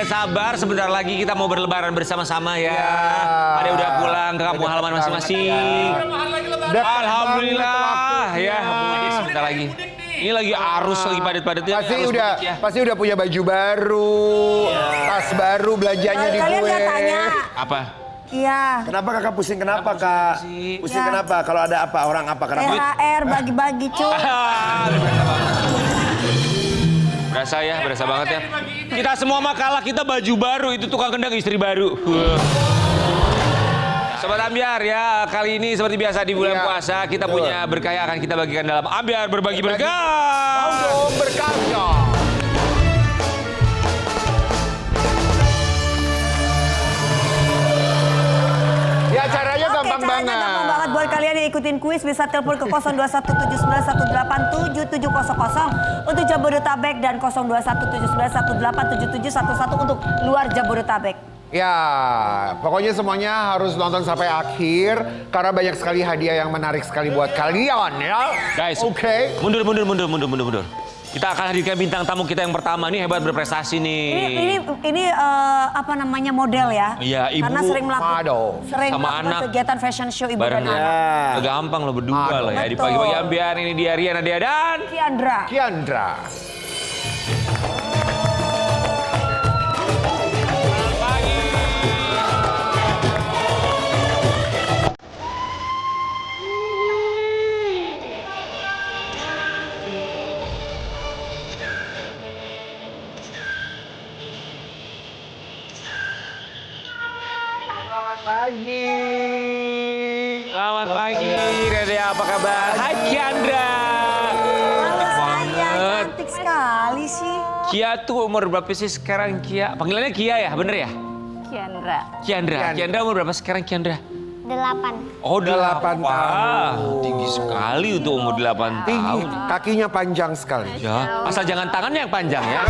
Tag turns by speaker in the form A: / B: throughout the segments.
A: sabar, sebentar lagi kita mau berlebaran bersama-sama ya. Ada udah pulang ke kampung halaman masing-masing. Alhamdulillah ya, sebentar lagi. Ini lagi arus, lagi padat-padatnya.
B: Pasti udah punya baju baru, tas baru, belanjanya di
C: Kalian
B: gue.
C: nggak tanya.
A: Apa?
C: Iya.
B: Kenapa kakak pusing? Kenapa kak? Pusing kenapa? Kalau ada apa? Orang apa? Kenapa?
C: THR bagi-bagi cuy.
A: Berasa ya, berasa banget ya. Kita semua makalah, kita baju baru, itu tukang kendang istri baru. Sobat Ambyar ya, kali ini seperti biasa di bulan puasa kita punya berkah yang akan kita bagikan dalam Ambyar berbagi berkah.
B: Mau berkahnya. Ya caranya gampang banget.
C: Gampang banget buat kalian yang ikutin kuis bisa telepon ke 0217918700 untuk Jabodetabek dan 021791877711 untuk luar Jabodetabek.
B: Ya, pokoknya semuanya harus nonton sampai akhir karena banyak sekali hadiah yang menarik sekali buat kalian ya.
A: Guys,
B: oke.
A: Mundur. Kita akan hadirkan bintang tamu kita yang pertama nih, hebat berprestasi nih.
C: Ini apa namanya model ya?
A: Iya, ibu
C: karena sering
A: sama
C: melakukan
A: anak.
C: kegiatan fashion show ibu
A: Bareng
C: dan anak.
A: gampang lo berdua lah ya di
C: Betul.
A: pagi-pagi Ambyar. Ini dia Rian Nadia dan
B: Kiandra.
A: Selamat pagi, Nadia, apa kabar? Hai Kiandra.
C: Cantik sekali sih.
A: Kia tuh umur berapa sih sekarang Kia? Panggilannya Kia ya, bener ya? Kiandra umur berapa sekarang Kiandra?
D: 8.
A: Oh,
B: 8
A: Wah,
B: tahun.
A: tinggi sekali untuk umur 8
B: Tinggi,
A: tahun.
B: kakinya panjang sekali.
A: Ya, asal jangan tangannya yang panjang ya.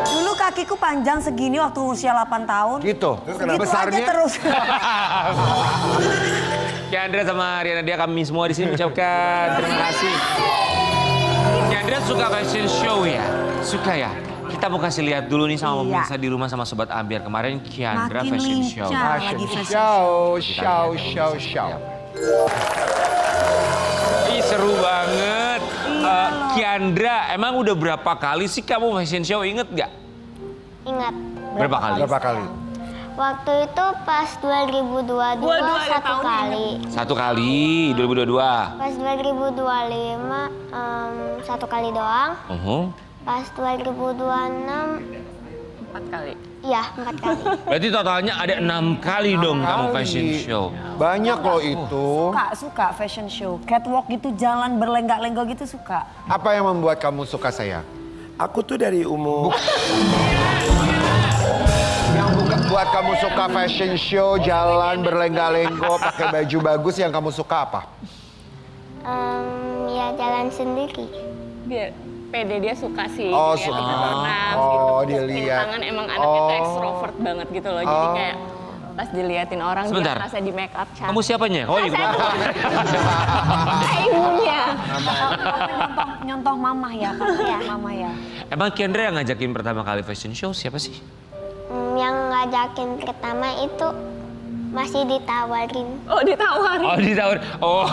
C: Dulu kakiku panjang segini waktu usia 8 tahun.
B: Gitu. Terus kenapa
C: Gitu
B: besarnya?
C: aja terus.
A: Kiandra sama Rian Nadia, kami semua di sini mengucapkan terima kasih. Kiandra suka fashion show ya? Suka ya? Kita mau kasih lihat dulu nih sama pemirsa di rumah sama Sobat Ambyar. Kemarin Kiandra
C: Makin
A: fashion
C: lincah.
A: show.
C: Lagi fashion
B: Show.
A: Ih, seru banget. Kiandra, emang udah berapa kali sih kamu fashion show, inget gak?
D: Ingat.
A: Berapa kali?
B: Berapa kali?
D: Waktu itu pas 2022 satu kali.
A: Satu kali, 2022.
D: Pas 2025 satu kali doang. Pas 2026
E: 4 kali.
D: iya 4 kali.
A: Berarti totalnya ada 6 kali dong kamu fashion show.
B: Banyak loh itu.
C: Suka fashion show. Catwalk gitu, jalan berlenggak-lenggok gitu suka.
B: Apa yang membuat kamu suka saya?
F: Aku tuh dari umur
B: Yang buat kamu suka fashion show, jalan berlenggak-lenggok, pakai baju bagus, yang kamu suka apa?
D: Ya jalan sendiri.
E: Biar pede dia suka sih.
B: Oh,
E: kayak
B: suka.
E: terkenal
B: Oh,
E: gitu.
B: dilihat.
E: Tangan emang anaknya tuh extrovert banget gitu loh. Jadi kayak pas diliatin orang
A: Sebentar.
E: dia merasa di make up cantik.
A: Kamu siapanya? Oh, iya.
E: Saya ibunya.
C: Nyontoh mamah ya, mama ya.
A: Emang Kiandra yang ngajakin pertama kali fashion show siapa sih?
D: Yang ngajakin pertama itu masih ditawarin.
E: Oh ditawarin.
A: Oh, ditawarin. Oh,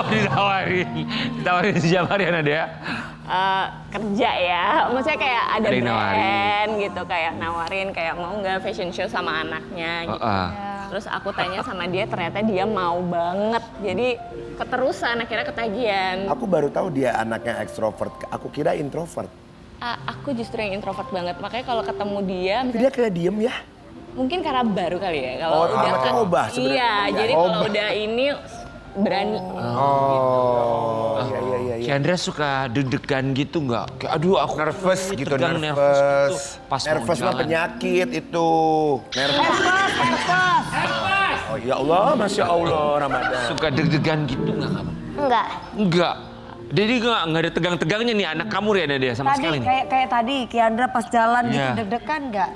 A: ditawarin. Ditawarin siapa Rian Nadia?
E: Kerja ya, maksudnya kayak ada
A: Ada yang
E: brand gitu, kayak nawarin kayak mau nggak fashion show sama anaknya gitu. Terus aku tanya sama dia, ternyata dia mau banget. Jadi keterusan, akhirnya ketagihan.
F: aku baru tahu dia anaknya ekstrovert. Aku kira introvert.
E: Aku justru yang introvert banget, makanya kalau ketemu dia,
F: Tapi dia kayak diem ya.
E: mungkin karena baru kali ya. Kalau
F: Oh,
E: udah
F: anaknya ngubah sebenarnya.
E: Iya, jadi kalau udah ini berani.
B: Oh,
F: Iya.
A: Kiandra suka deg-degan gitu nggak? Kayak aduh aku
B: nervous gitu,
A: tegang,
B: nervous.
A: gitu. Pas mau
F: Nervous mah
A: jalan.
F: penyakit itu. Nervous.
C: Nervous.
F: Oh ya Allah, Masya Allah Ramadan.
A: Suka deg-degan gitu nggak kamu?
D: Enggak.
A: Enggak. Jadi nggak ada tegang-tegangnya nih anak kamu Rian Nadia sama
C: Tadi
A: sekali nih.
C: kayak tadi Kiandra pas jalan gitu
A: Iya.
C: deg-degan nggak?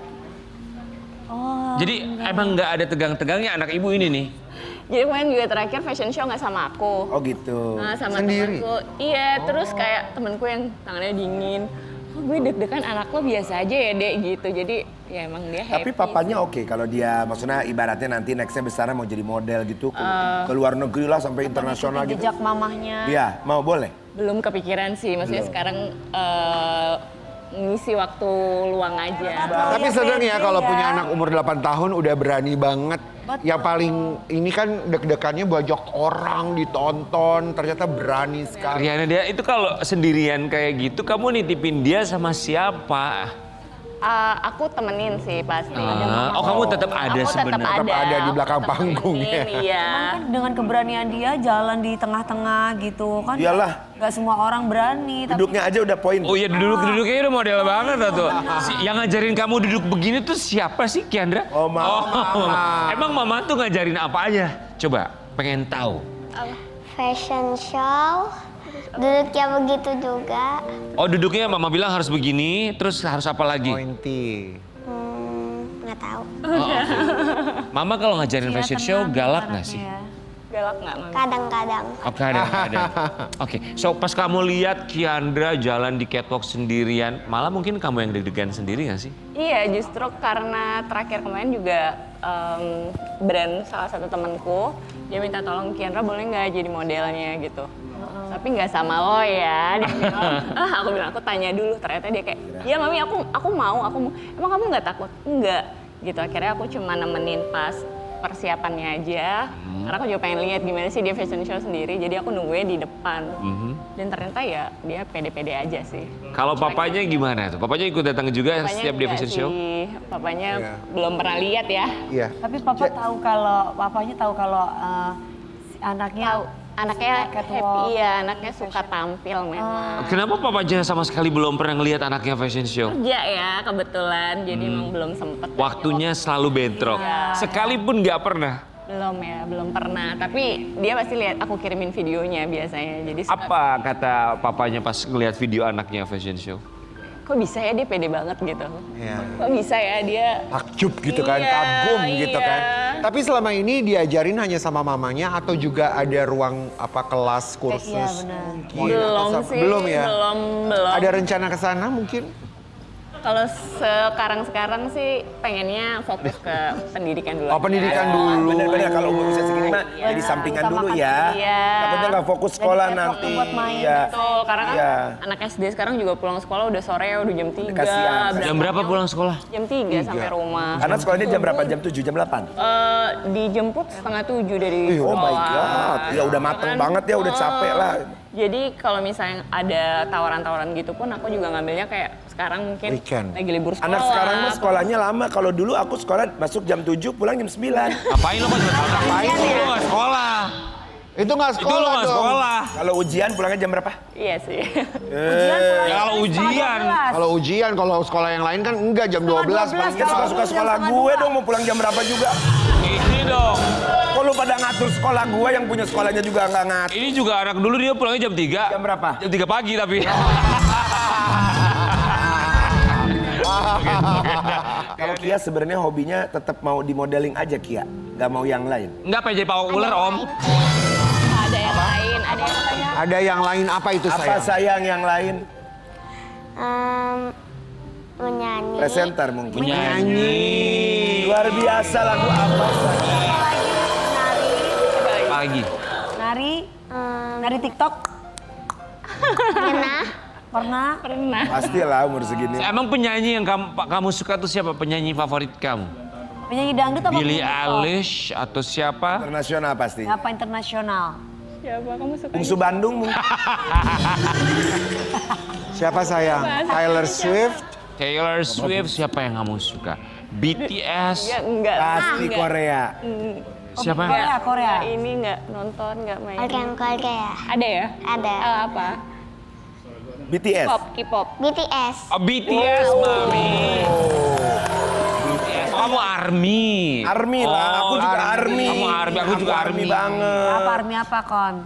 C: Oh.
A: Jadi emang nggak ada tegang-tegangnya anak ibu ini nih.
E: Jadi kemarin juga terakhir fashion show nggak sama aku.
F: Oh gitu.
E: Nah, sama
B: Sendiri?
E: temanku. Iya, terus kayak temanku yang tangannya dingin. oh, gue deg-degan anak lo biasa aja ya dek gitu. Jadi ya emang dia happy.
F: Tapi papanya oke kalau dia maksudnya ibaratnya nanti nextnya besarnya mau jadi model gitu ke luar negeri lah sampai internasional gitu.
C: Jejak mamahnya.
F: Iya, mau boleh.
E: Belum kepikiran sih, maksudnya sekarang ngisi waktu luang aja.
B: Tapi sedang ya kalau punya anak umur 8 tahun udah berani banget.
C: Betul.
B: Yang paling ini kan deg-degannya banyak orang ditonton, ternyata berani sekali.
A: Riana, dia itu kalau sendirian kayak gitu, kamu nitipin dia sama siapa?
E: Aku temenin sih pasti.
A: Oh, kamu tetap ada
E: Aku tetap
A: sebenarnya.
B: Tetap ada di belakang
E: Aku temenin,
B: panggung ya.
E: Iya.
C: Cuman kan dengan keberanian dia jalan di tengah-tengah gitu kan.
F: Iyalah.
C: Gak semua orang berani. Tapi
F: Duduknya aja udah poin.
A: Oh iya, duduknya udah model banget tuh. Yang ngajarin kamu duduk begini tuh siapa sih, Kiandra?
F: Oh, Mama.
A: Emang mama tuh ngajarin apa aja? Coba, pengen tahu.
D: Fashion show, duduknya begitu juga.
A: Oh, duduknya mama bilang harus begini, terus harus apa lagi?
B: Pointy.
D: Nggak tahu.
A: Mama kalau ngajarin
C: Iya,
A: fashion show
C: tenang
A: galak
C: anaknya
A: nggak sih?
C: ya.
E: Galak nggak, Mami?
D: Kadang-kadang.
A: Oke, ada. Oke, so pas kamu lihat Kiandra jalan di catwalk sendirian, malah mungkin kamu yang deg-degan sendiri nggak sih?
E: Iya, justru karena terakhir kemarin juga brand salah satu temanku, dia minta tolong Kiandra boleh nggak jadi modelnya gitu. Tapi nggak sama lo ya. Dia bilang, aku bilang aku tanya dulu. Ternyata dia kayak, iya mami aku mau. Emang kamu nggak takut? Enggak. Gitu akhirnya aku cuma nemenin pas persiapannya aja. Karena aku juga pengen lihat gimana sih dia fashion show sendiri. Jadi aku nunggunya di depan. Dan ternyata ya dia pede-pede aja sih.
A: Kalau papanya gimana tuh? Papanya ikut datang juga
E: Papanya
A: setiap dia
E: enggak
A: fashion show?
E: sih. Papanya belum pernah lihat ya.
B: Iya.
C: Tapi papanya tahu kalau si anaknya
E: Anaknya
C: catwalk.
E: happy ya, anaknya suka tampil memang.
A: Kenapa papanya sama sekali belum pernah ngelihat anaknya fashion show?
E: Kerja ya kebetulan, jadi emang belum sempet.
A: Waktunya selalu bentrok. Sekalipun nggak pernah.
E: Belum pernah. Tapi dia pasti lihat aku kirimin videonya biasanya. Jadi suka,
A: Apa kata papanya pas ngelihat video anaknya fashion show?
E: kok bisa ya dia pede banget gitu.
B: Iya.
E: Kok bisa ya dia
B: Takjub gitu kan,
E: Iya,
B: kagum gitu
E: iya.
B: kan. Tapi selama ini diajarin hanya sama mamanya atau juga ada ruang kelas kursus?
C: Iya, benar.
B: mungkin,
E: belum
B: atau
E: sih.
B: Belum ya?
E: Belum.
B: Ada rencana ke sana mungkin?
E: Kalau sekarang sih pengennya fokus ke pendidikan dulu.
B: Oh, pendidikan dulu.
F: Bener-bener kalau umur usia segini mah jadi sampingan dulu ya.
E: Iya.
F: Takutnya nggak fokus sekolah
C: Jadi
F: nanti.
C: buat main.
F: Iya.
E: Betul, karena kan
F: Iya.
E: anak SD sekarang juga pulang sekolah udah sore, udah jam 3.
F: Kasihan.
A: Jam berapa pulang sekolah?
E: Jam 3 sampai rumah.
F: Karena sekolahnya jam berapa? Jam 7, jam 8?
E: Dijemput setengah 7 dari
F: Oh
E: sekolah.
F: my God, ya udah mateng banget ya, udah capek lah.
E: Jadi kalau misalnya ada tawaran-tawaran gitu pun aku juga ngambilnya kayak sekarang mungkin
B: Weekend.
E: lagi libur sekolah.
F: Anak sekarang mah sekolahnya lama. Kalau dulu aku sekolah masuk jam 7, pulang jam 9.
A: Ngapain lo kok ngapain
B: Iya.
A: lo nggak sekolah?
B: Itu nggak
A: Itu
B: sekolah
A: lo nggak
B: dong.
A: sekolah.
F: Kalau ujian pulangnya jam berapa?
E: Iya sih.
A: Ya, kalau ujian.
B: Kalau ujian, kalau sekolah yang lain kan enggak jam 12.
C: 12,
B: paling
F: Ya suka-suka sekolah gue dong, mau pulang jam berapa juga.
A: Ini dong.
F: Kok lu pada ngatur sekolah gue yang punya sekolahnya juga nggak ngatur?
A: Ini juga anak dulu dia pulangnya jam 3.
F: Jam berapa?
A: Jam 3 pagi tapi.
F: Kalau Kia sebenarnya hobinya tetap mau di modeling aja Kia, nggak mau yang lain.
A: Enggak pengen jadi pawang ular, Om.
E: Ada yang lain, ada yang lain.
B: Ada yang lain apa itu
F: Apa
B: sayang?
F: sayang yang lain?
D: Menyanyi.
F: Presenter mungkin.
A: Menyanyi.
F: Luar biasa lagu apa?
A: Pagi.
C: Nari TikTok
D: Pernah.
C: pernah.
F: Pastilah umur segini.
A: Emang penyanyi yang kamu suka tuh siapa? Penyanyi favorit kamu?
C: Penyanyi dangdut apa
A: Billie
C: TikTok?
A: Eilish atau siapa?
F: Internasional pasti.
C: Apa internasional?
E: Siapa kamu suka?
F: Bungsu Bandung mungkin.
B: Siapa sayang? Taylor Swift?
A: Taylor Swift, siapa yang kamu suka? BTS,
E: Ya enggak.
F: Pasti
E: enggak.
F: Korea.
A: siapa?
C: Korea.
E: Enggak, ini enggak nonton, enggak main.
D: Keluarga ya.
E: Ada ya?
D: Ada.
E: Apa?
F: BTS.
E: K-pop.
D: BTS.
A: Oh, BTS, Mami. BTS. Oh, kamu ARMY.
F: Army lah, aku juga Army.
A: Kamu ARMY, aku juga ARMY.
F: banget.
C: Apa army apa kon?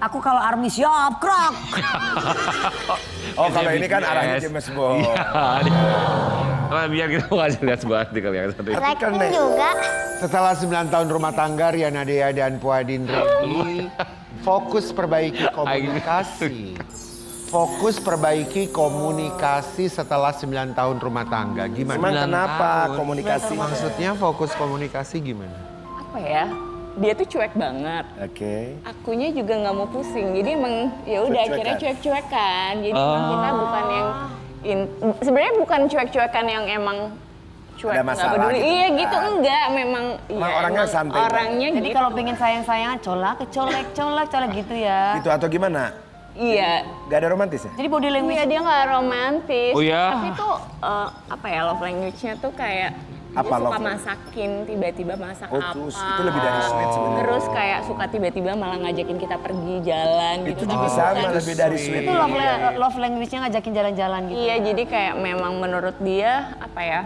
C: Aku kalau army siap krok.
F: Oh kalau ini kan arahnya James Bond.
A: Iya. Biar kita kasih lihat sebuah artikel yang satu ini.
D: Blackpink juga.
B: Setelah 9 tahun rumah tangga, Riana Dea dan Puadin Reddy fokus perbaiki komunikasi. fokus perbaiki komunikasi setelah 9 tahun rumah tangga. Gimana?
F: Emang
A: 9
F: kenapa
A: tahun.
F: komunikasi?
B: Maksudnya fokus komunikasi gimana?
E: Apa ya? Dia tuh cuek banget.
F: Oke.
E: Akunya juga nggak mau pusing. Jadi emang ya udah
F: Cuek-cuekan.
E: akhirnya cuek-cuekan. Jadi kita bukan yang sebenarnya bukan cuek-cuekan yang emang cuek
F: Ada
E: nggak
F: masalah
E: peduli.
F: gitu,
E: Iya
F: enggak.
E: gitu enggak. Memang
F: Emang
E: ya,
F: orangnya
E: emang
F: santai,
E: Orangnya
C: Jadi
E: gitu.
C: kalau pengen sayang-sayangan, colak gitu ya.
F: Gitu atau gimana?
E: Iya.
F: Gak ada romantis ya?
C: Jadi body language
E: Iya dia nggak romantis.
A: Oh, ya?
E: Tapi tuh apa ya love language-nya tuh kayak
F: Apa
E: dia suka
F: love language?
E: masakin tiba-tiba masak
F: Oh,
E: apa.
F: itu lebih dari sweet sebenarnya.
E: Terus kayak suka tiba-tiba malah ngajakin kita pergi jalan gitu.
F: Itu
E: Tapi
F: juga sama,
E: bukan-
F: lebih dari sweet.
C: itu love language-nya ngajakin jalan-jalan gitu.
E: Iya jadi kayak memang menurut dia apa ya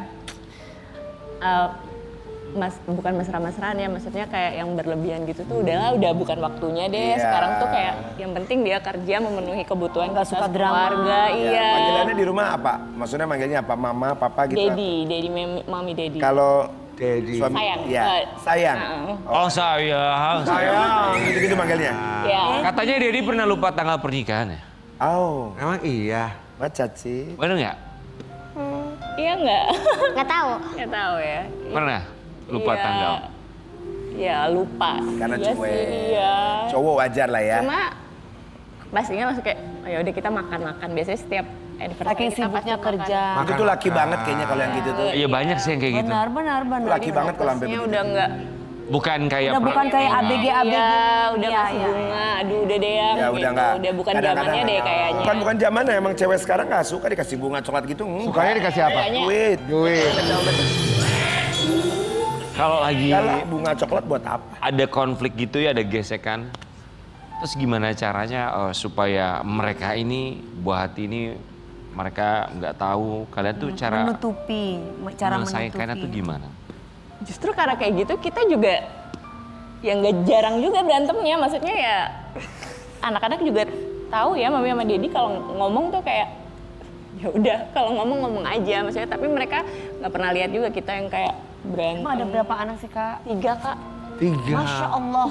E: bukan mesra-mesraan ya, maksudnya kayak yang berlebihan gitu tuh udah bukan waktunya deh.
F: Iya.
E: Sekarang tuh kayak yang penting dia kerja memenuhi kebutuhan
C: Nggak
E: kita
C: suka drama.
E: keluarga. Iya.
F: Panggilannya di rumah apa? Maksudnya manggilnya apa? Mama, papa gitu?
E: Daddy, mami daddy.
F: Kalau
B: Daddy.
F: suami,
E: Sayang.
F: ya, sayang.
A: Oh sayang.
F: Sayang, gitu-gitu manggilnya.
E: Ya.
A: Katanya Dedi pernah lupa tanggal pernikahan ya?
F: Oh,
B: Emang iya.
F: macet sih.
A: Bener nggak?
E: Iya nggak?
D: Nggak tahu.
E: Nggak tahu ya.
A: Pernah? Lupa
E: Iya.
A: tanggal?
E: Ya lupa.
F: Karena
E: Iya
F: cuek.
E: sih, iya.
F: Cowok wajar lah ya.
E: Cuma pastinya langsung kayak, oh ya udah kita makan-makan. Biasanya setiap anniversary
C: Saking
E: kita pasti
C: sibuknya
E: makan.
C: kerja.
F: Itu tuh laki banget kayaknya kalau yang gitu tuh.
A: Iya banyak sih yang kayak gitu.
C: Benar.
F: Itu laki banget kalau sampai
E: Pastinya
F: begitu.
E: udah nggak.
A: Bukan kayak
C: Udah bukan kayak ABG
E: Iya, udah
C: Iya,
E: kasih
C: iya.
E: bunga. Aduh udah deh yang
F: Ya
E: gitu.
F: udah enggak.
E: Udah bukan
F: Kadang-kadang
E: zamannya deh kayaknya.
F: Bukan zamannya, emang cewek sekarang nggak suka dikasih bunga coklat gitu.
B: Sukanya dikasih apa?
E: Kayaknya
F: Duit.
B: Duit.
A: Kalau lagi
F: Kalau bunga coklat buat apa?
A: ada konflik gitu ya, ada gesekan. Terus gimana caranya supaya mereka ini, buah hati ini, mereka nggak tahu kalian tuh cara
C: Menutupi, cara
A: menyelesaikannya tuh
C: menutupi.
A: gimana?
E: justru karena kayak gitu kita juga yang nggak jarang juga berantemnya. Maksudnya ya anak-anak juga tahu ya mami sama Dedi kalau ngomong tuh kayak ya udah kalau ngomong aja maksudnya. Tapi mereka nggak pernah lihat juga kita yang kayak berantem.
C: Emang ada berapa anak sih kak?
E: 3 Kak.
B: 3.
C: Masya Allah.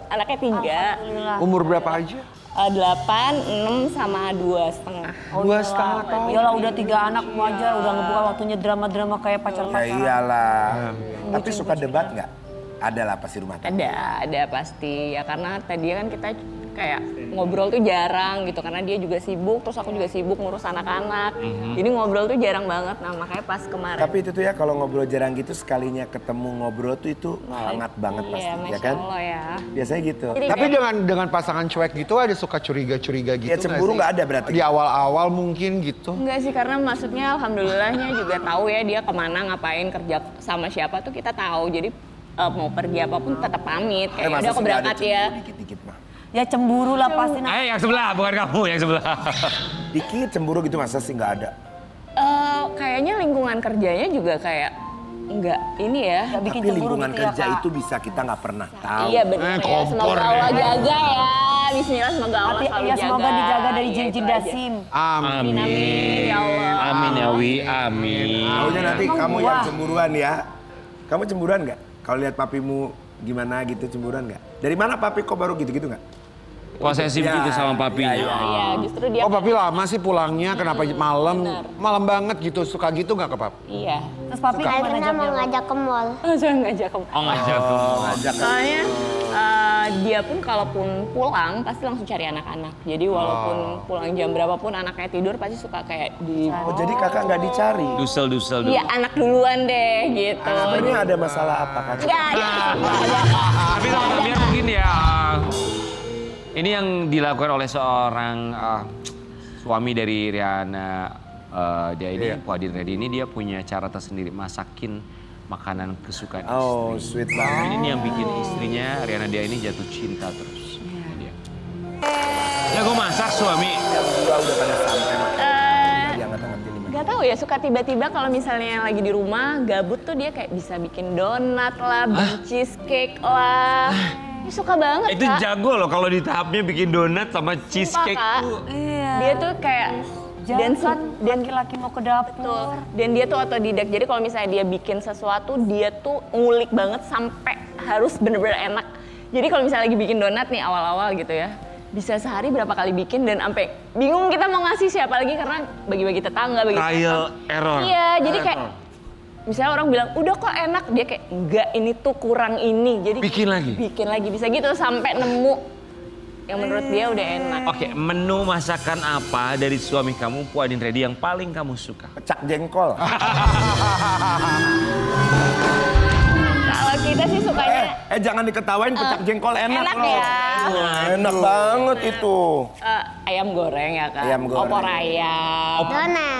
E: Anaknya 3.
C: Alhamdulillah.
B: Umur berapa aja?
E: 8, 6 sama 2,5.
B: 2,5 tahun.
C: Iyalah udah 3 anak wajar, udah ngebuka waktunya drama-drama kayak
F: Ya
C: pacar-pacaran.
F: iyalah. Tapi suka debat nggak? Ada lah pasti rumah tangga.
E: Ada pasti ya karena tadi kan kita kayak ngobrol tuh jarang gitu karena dia juga sibuk terus aku juga sibuk ngurus anak-anak. Jadi ngobrol tuh jarang banget. Nah makanya pas kemarin.
F: Tapi itu tuh ya kalau ngobrol jarang gitu sekalinya ketemu ngobrol tuh itu hangat banget pasti,
E: Iya,
F: ya
E: Masya
F: kan?
E: Allah ya.
F: Biasanya gitu.
E: Jadi
B: Tapi dengan pasangan cuek gitu ada suka curiga-curiga gitu
F: Ya cemburu nggak ada berarti?
B: Di awal-awal mungkin gitu.
E: Enggak sih karena maksudnya alhamdulillahnya juga tahu ya dia kemana ngapain kerja sama siapa tuh kita tahu. Jadi mau pergi apapun tetap pamit. Kayak
F: Masa
E: udah aku
F: sih nggak ada
E: berangkat ya.
F: cemburu Dikit-dikit mah.
C: Ya cemburu lah pasti.
A: Yang sebelah, bukan kamu yang sebelah.
F: Dikit cemburu gitu masa sih nggak ada.
E: Kayaknya lingkungan kerjanya juga kayak enggak ini ya.
C: Gak bikin
F: Tapi
C: cemburu
F: lingkungan
C: gitu ya
F: kerja
C: kak.
F: itu bisa kita nggak pernah tahu.
E: Iya benar ya.
B: kompor
E: Semoga Allah jaga ya. Bismillah semoga Allah
C: Tapi
E: selalu
C: ya
E: jaga.
C: semoga dijaga dari
E: Iya,
C: jin-jin
E: itu aja.
C: dasim.
E: Amin ya Allah.
A: Amin ya Wi, amin.
F: Taunya nanti
C: Emang
F: kamu
C: gua.
F: yang cemburuan ya. Kamu cemburuan nggak? Kalau lihat papimu gimana gitu cemburuan nggak? Dari mana papi kok baru gitu-gitu nggak?
A: Posesif
F: Ya,
A: gitu sama papinya.
F: iya, iya.
E: Iya justru dia.
B: Oh papi lama sih pulangnya, kenapa malam? Malam banget gitu, suka gitu nggak ke papi?
E: Iya.
C: Terus papi kemana
D: Akhirnya
C: jamnya?
D: mau ngajak ke mall.
E: Jangan ngajak ke
A: Oh ngajak tuh.
F: Ngajak kan?
E: Soalnya dia pun kalaupun pulang pasti langsung cari anak-anak. Jadi walaupun pulang jam berapapun anaknya tidur pasti suka kayak di.
F: Oh jadi kakak nggak dicari?
A: Dusel dulu.
E: Iya anak duluan deh gitu.
F: Sebenarnya ada masalah apa kan?
E: Nggak ada.
A: Tapi sama biar mungkin ya, ini yang dilakukan oleh seorang suami dari Riana. Dia ini, Puadin Reddy ini dia punya cara tersendiri masakin makanan kesukaan istri.
F: Oh sweet banget.
A: Ini yang bikin istrinya Riana dia ini jatuh cinta terus. Ini dia. Jago masak suami.
F: Yang dua udah pada sampai makan. Diangkat-angkat ini.
E: Gak tahu ya suka tiba-tiba kalau misalnya lagi di rumah gabut tuh dia kayak bisa bikin donat lah, bikin cheesecake lah. Dia suka banget
A: Itu
E: Kak.
A: jago loh kalau di tahapnya bikin donat sama cheesecake
E: Kak.
A: tuh.
C: Iya.
E: Dia tuh kayak
C: Dan
E: dan
C: kan laki-laki mau ke dapur.
E: dan dia tuh otodidak. Jadi kalau misalnya dia bikin sesuatu, dia tuh ngulik banget sampai harus bener-bener enak. Jadi kalau misalnya lagi bikin donat nih awal-awal gitu ya, bisa sehari berapa kali bikin dan sampai bingung kita mau ngasih siapa lagi karena bagi-bagi tetangga, bagi
A: Trial error.
E: Iya, jadi kayak misalnya orang bilang udah kok enak, dia kayak enggak ini tuh kurang ini, jadi
A: Bikin lagi
E: bisa gitu sampai nemu yang menurut dia udah enak.
A: Oke, menu masakan apa dari suami kamu Pu Adin Reddy yang paling kamu suka?
F: Pecak jengkol.
E: Kalau kita sih sukanya
F: Jangan diketawain, pecak jengkol enak
E: enak
F: loh.
E: ya.
F: Wah, enak banget itu.
E: Ayam goreng ya kan,
F: Ayam goreng.
E: opor ayam,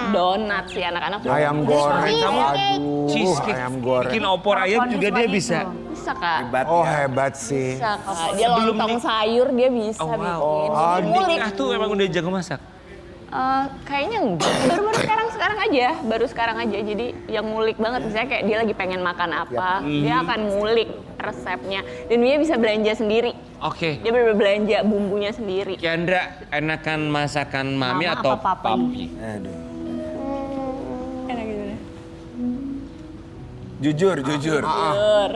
E: donat sih anak-anak suka.
B: Ayam goreng,
A: Kamu
B: aduh,
A: cheesecake,
B: ayam goreng.
A: bikin opor ayam juga dia bisa.
E: Bisa kak.
F: Hebat
B: Oh
F: ya.
B: hebat sih.
E: Bisa kak. Dia lontong sayur dia bisa
A: Oh, wow.
E: bikin.
B: Oh,
E: Jadi ngulik.
A: Nikah tuh emang udah jago masak.
E: Kayaknya enggak. Baru-baru sekarang aja. Baru sekarang aja. Jadi yang ngulik banget. Misalnya kayak dia lagi pengen makan apa, dia akan ngulik resepnya. Dan dia bisa belanja sendiri.
A: Oke.
E: Dia bener-bener belanja bumbunya sendiri.
A: Kiandra, enakan masakan mami
C: Mama
A: atau
C: apa papi?
A: papi?
F: Aduh.
E: Enak gitu deh.
F: Jujur.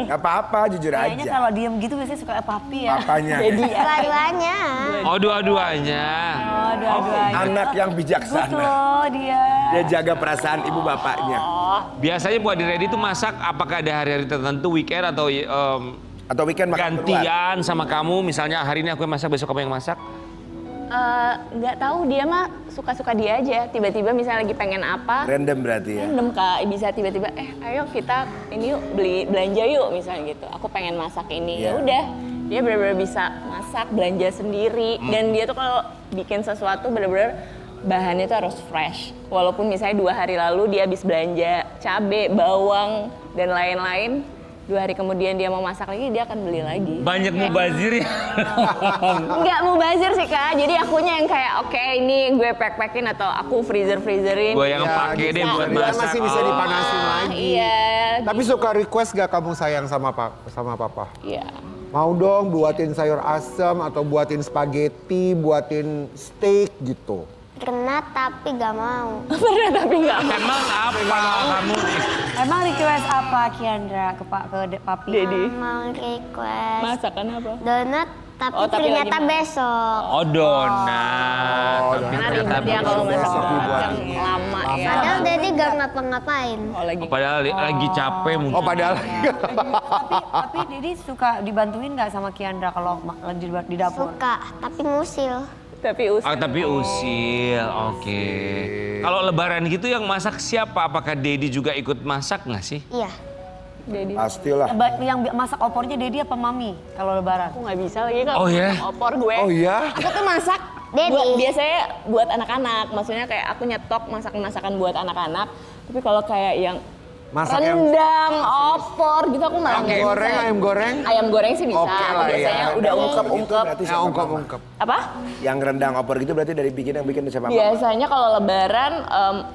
F: Gak apa-apa, jujur
C: Kayaknya
F: aja.
C: kalau diem gitu biasanya suka papi ya.
F: Papanya.
D: Dua-duanya.
A: Oh, dua-duanya.
C: Oh, dua-duanya.
F: Anak yang bijaksana.
C: Betul dia.
F: Dia jaga perasaan ibu bapaknya.
A: Biasanya Pu Adin Reddy tuh masak apakah ada hari-hari tertentu, weekend atau
F: Atau weekend makan keluar.
A: gantian sama kamu? Misalnya hari ini aku yang masak, besok kamu yang masak?
E: Nggak tahu dia mah suka-suka dia aja. Tiba-tiba misalnya lagi pengen apa,
F: Random berarti ya.
E: random kak, bisa tiba-tiba ayo kita ini yuk beli belanja yuk misalnya gitu. Aku pengen masak ini. Ya
F: Iya.
E: udah, dia benar-benar bisa masak, belanja sendiri dan dia tuh kalau bikin sesuatu benar-benar bahannya tuh harus fresh. Walaupun misalnya 2 hari lalu dia habis belanja cabe, bawang dan lain-lain, 2 hari kemudian dia mau masak lagi, dia akan beli lagi.
A: Banyak mubazir ya?
E: Nggak mau bazir sih kak, jadi akunya yang kayak oke ini gue pack-packin atau aku freezer-freezerin.
A: Gue yang
B: Ya,
A: pakai deh
B: bisa.
A: buat
B: Dia
A: masak.
B: masih bisa dipanasin lagi.
E: Iya.
B: Tapi suka request gak kamu sayang sama papa?
E: Iya.
B: Mau dong buatin sayur asam atau buatin spaghetti, buatin steak gitu.
D: Pernah tapi gak mau.
E: Pernah tapi nggak mau.
A: Emang apa kamu nih?
C: Emang request apa Kiandra ke papi?
E: Dedi.
D: Mau request
E: Masakan apa?
D: donat tapi
E: Oh, tapi
D: ternyata
E: lagi-
D: besok.
A: Oh, donat. Tapi
E: Karena
A: ternyata
E: ribet ya kalau masak
B: besok
E: donat
B: dibuatin.
E: yang lama ya.
D: Padahal Dedi gak ngapa-ngapain.
E: Oh lagi.
A: Padahal lagi capek mungkin.
B: Oh padahal.
C: Tapi Dedi suka dibantuin nggak sama Kiandra kalau lagi di dapur?
D: Suka, tapi ngusil.
E: Tapi
A: Oh, tapi usil, oke. Kalau lebaran gitu yang masak siapa? Apakah Dedi juga ikut masak nggak sih?
D: Iya.
E: Jadi
F: Pastilah.
C: Yang masak opornya Dedi apa Mami kalau lebaran?
E: aku nggak bisa lagi kalau
A: Oh, ya?
E: opor gue.
B: Oh iya?
E: Aku tuh masak
D: Dedi.
E: biasanya buat anak-anak. Maksudnya kayak aku nyetok masakan buat anak-anak. Tapi kalau kayak yang
B: Masak yang
E: rendang, opor gitu aku malah nggak bisa.
B: ayam goreng.
E: Ayam goreng sih bisa.
B: Oke lah,
E: Biasanya
B: ya.
E: udah
F: Itu
E: ungkep-ungkep.
F: berarti
B: Ya
F: siapa, Mama?
B: ungkep-ungkep.
E: Apa?
F: Yang rendang opor gitu berarti dari yang bikin siapa? Mama?
E: Biasanya kalau lebaran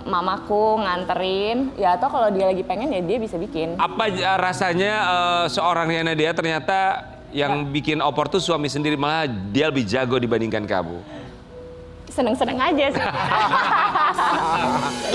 E: mamaku nganterin, ya atau kalau dia lagi pengen ya dia bisa bikin.
A: Apa rasanya seorang Riana Dea ternyata yang bikin opor tuh suami sendiri, malah dia lebih jago dibandingkan kamu?
E: Seneng-seneng aja sih.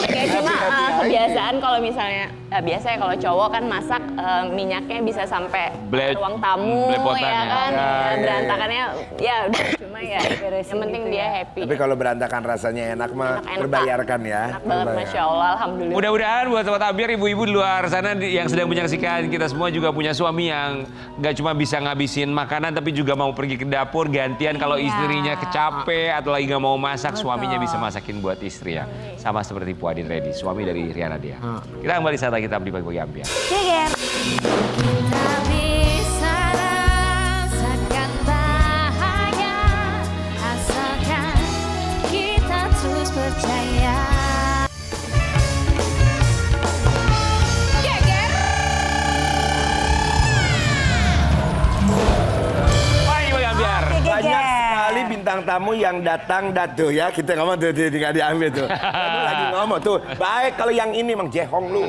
E: Kayak cuma kebiasaan kalau misalnya, biasa ya kalau cowok kan masak minyaknya bisa sampai ruang tamu
A: belepotan
E: ya
A: ya.
E: kan.
B: Ya,
E: Berantakannya ya udah cuma ya yang penting dia happy.
F: Tapi kalau berantakan rasanya enak mah
E: Enak-enak,
F: terbayarkan ya.
E: Enak banget Masya Allah, Alhamdulillah.
A: Mudah-mudahan buat sobat Ambiar, ibu-ibu di luar sana yang sedang menyaksikan kita semua juga punya suami yang nggak cuma bisa ngabisin makanan tapi juga mau pergi ke dapur gantian kalau istrinya kecapek atau lagi nggak mau masak, suaminya bisa masakin buat istri ya. Sama seperti Pu Adin Reddy, suami dari Riana Dea. Kita kembali saat lagi tetap di Pagi-Pagi Ambiar.
G: Kita bisa rasakan bahagia asalkan kita terus percaya.
A: Pagi-Pagi Ambiar.
F: Banyak sekali bintang tamu yang datang tuh ya. Kita ngomong tuh nggak diambil tuh. Aduh, lagi ngomong tuh. Baik kalau yang ini Mang Jehong lu.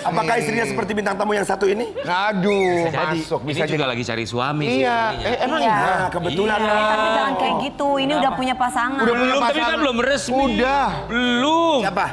F: Apakah istrinya seperti bintang tamu yang satu ini?
B: Aduh,
A: Jadi,
B: masuk.
A: ini
B: Bisa
A: juga
B: jadi.
A: lagi cari suami sih.
B: Iya,
A: sebenarnya.
B: emang
C: Iya.
B: iya.
F: Nah, kebetulan.
A: Iya.
C: Tapi jangan kayak gitu, ini udah punya pasangan.
B: Udah punya
A: Belum, tapi kan
B: pasangan.
A: belum resmi.
B: Udah.
A: Belum.
F: Siapa?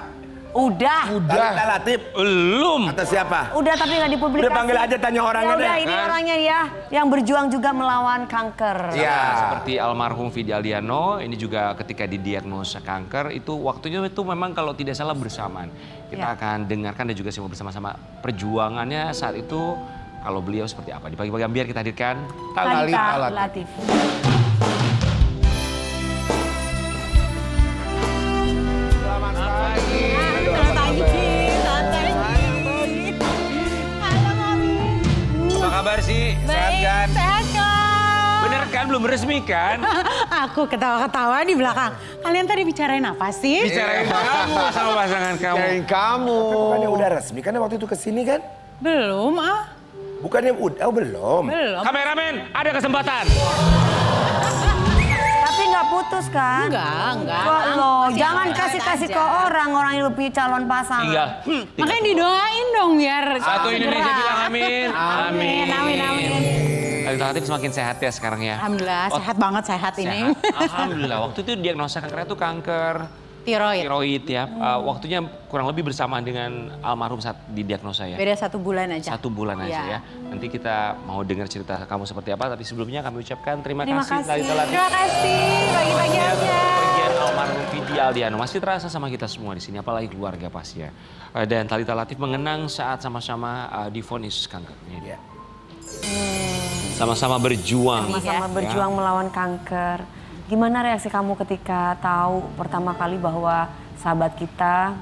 C: Udah.
F: Talita Latif.
A: Belum.
F: Kata siapa?
C: Udah tapi nggak dipublikasi.
F: Udah panggil aja, tanya orangnya
C: Ya udah,
F: deh.
C: ini orangnya dia yang berjuang juga melawan kanker.
B: Iya.
A: Seperti almarhum Vidi Aldiano, ini juga ketika didiagnosa kanker, itu waktunya itu memang kalau tidak salah bersamaan. Kita akan dengarkan dan juga simak bersama-sama perjuangannya saat itu, kalau beliau seperti apa. Di Pagi-Pagi Ambiar kita hadirkan
C: Talita Latif.
B: Selamat pagi.
A: Apa kabar sih? Sehat kan?
H: Sehat kok.
A: Bener kan? Belum resmi kan?
H: Aku ketawa-ketawa di belakang. Kalian tadi bicarain apa sih?
A: Bicarain kamu sama pasangan kamu.
B: Cariin kamu.
F: Bukannya udah resmi kan waktu itu kesini kan?
H: Belum ah.
F: Bukannya udah, belum.
H: Belum.
A: Kameramen, ada kesempatan.
C: Tapi nggak putus kan?
H: Enggak.
C: Kok lo,
H: Masih
C: jangan
H: awet
C: kasih-kasih
H: aja.
C: ke orang yang udah punya calon pasangan.
A: Tinggal.
H: Makanya didoain dong biar
A: Satu Indonesia
H: segera.
A: bilang amin.
H: Amin, amin, amin.
A: Talita Latif semakin sehat ya sekarang ya.
H: Alhamdulillah sehat banget sehat ini.
A: Alhamdulillah. Waktu itu diagnosa kanker itu kanker
H: Tiroid.
A: tiroid ya. Waktunya kurang lebih bersamaan dengan almarhum saat didiagnosa ya.
H: Beda 1 bulan aja.
A: 1 bulan aja ya. Nanti kita mau dengar cerita kamu seperti apa, tapi sebelumnya kami ucapkan terima kasih Talita Latif.
H: Terima kasih. Pagi-pagi aja.
A: Pergian almarhum Vidi Aldiano masih terasa sama kita semua di sini, apalagi keluarga pasti ya. Dan Talita Latif mengenang saat sama-sama divonis kanker.
F: Iya.
A: Sama-sama berjuang.
C: Sama-sama berjuang melawan kanker. Gimana reaksi kamu ketika tahu pertama kali bahwa sahabat kita,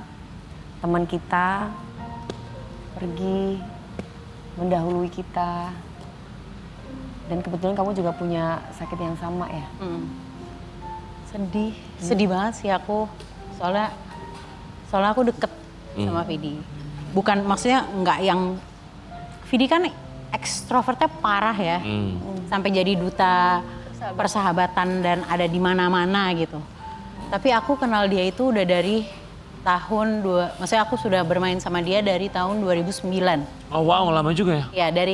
C: teman kita pergi mendahului kita? Dan kebetulan kamu juga punya sakit yang sama ya?
H: Sedih banget sih aku. Soalnya aku deket sama Vidi. Bukan maksudnya nggak yang Vidi kan ekstrovertnya parah ya. Sampai jadi duta persahabatan dan ada di mana-mana gitu. Tapi aku kenal dia itu udah dari maksudnya aku sudah bermain sama dia dari tahun 2009.
A: Oh wow, lama juga ya?
H: Ya,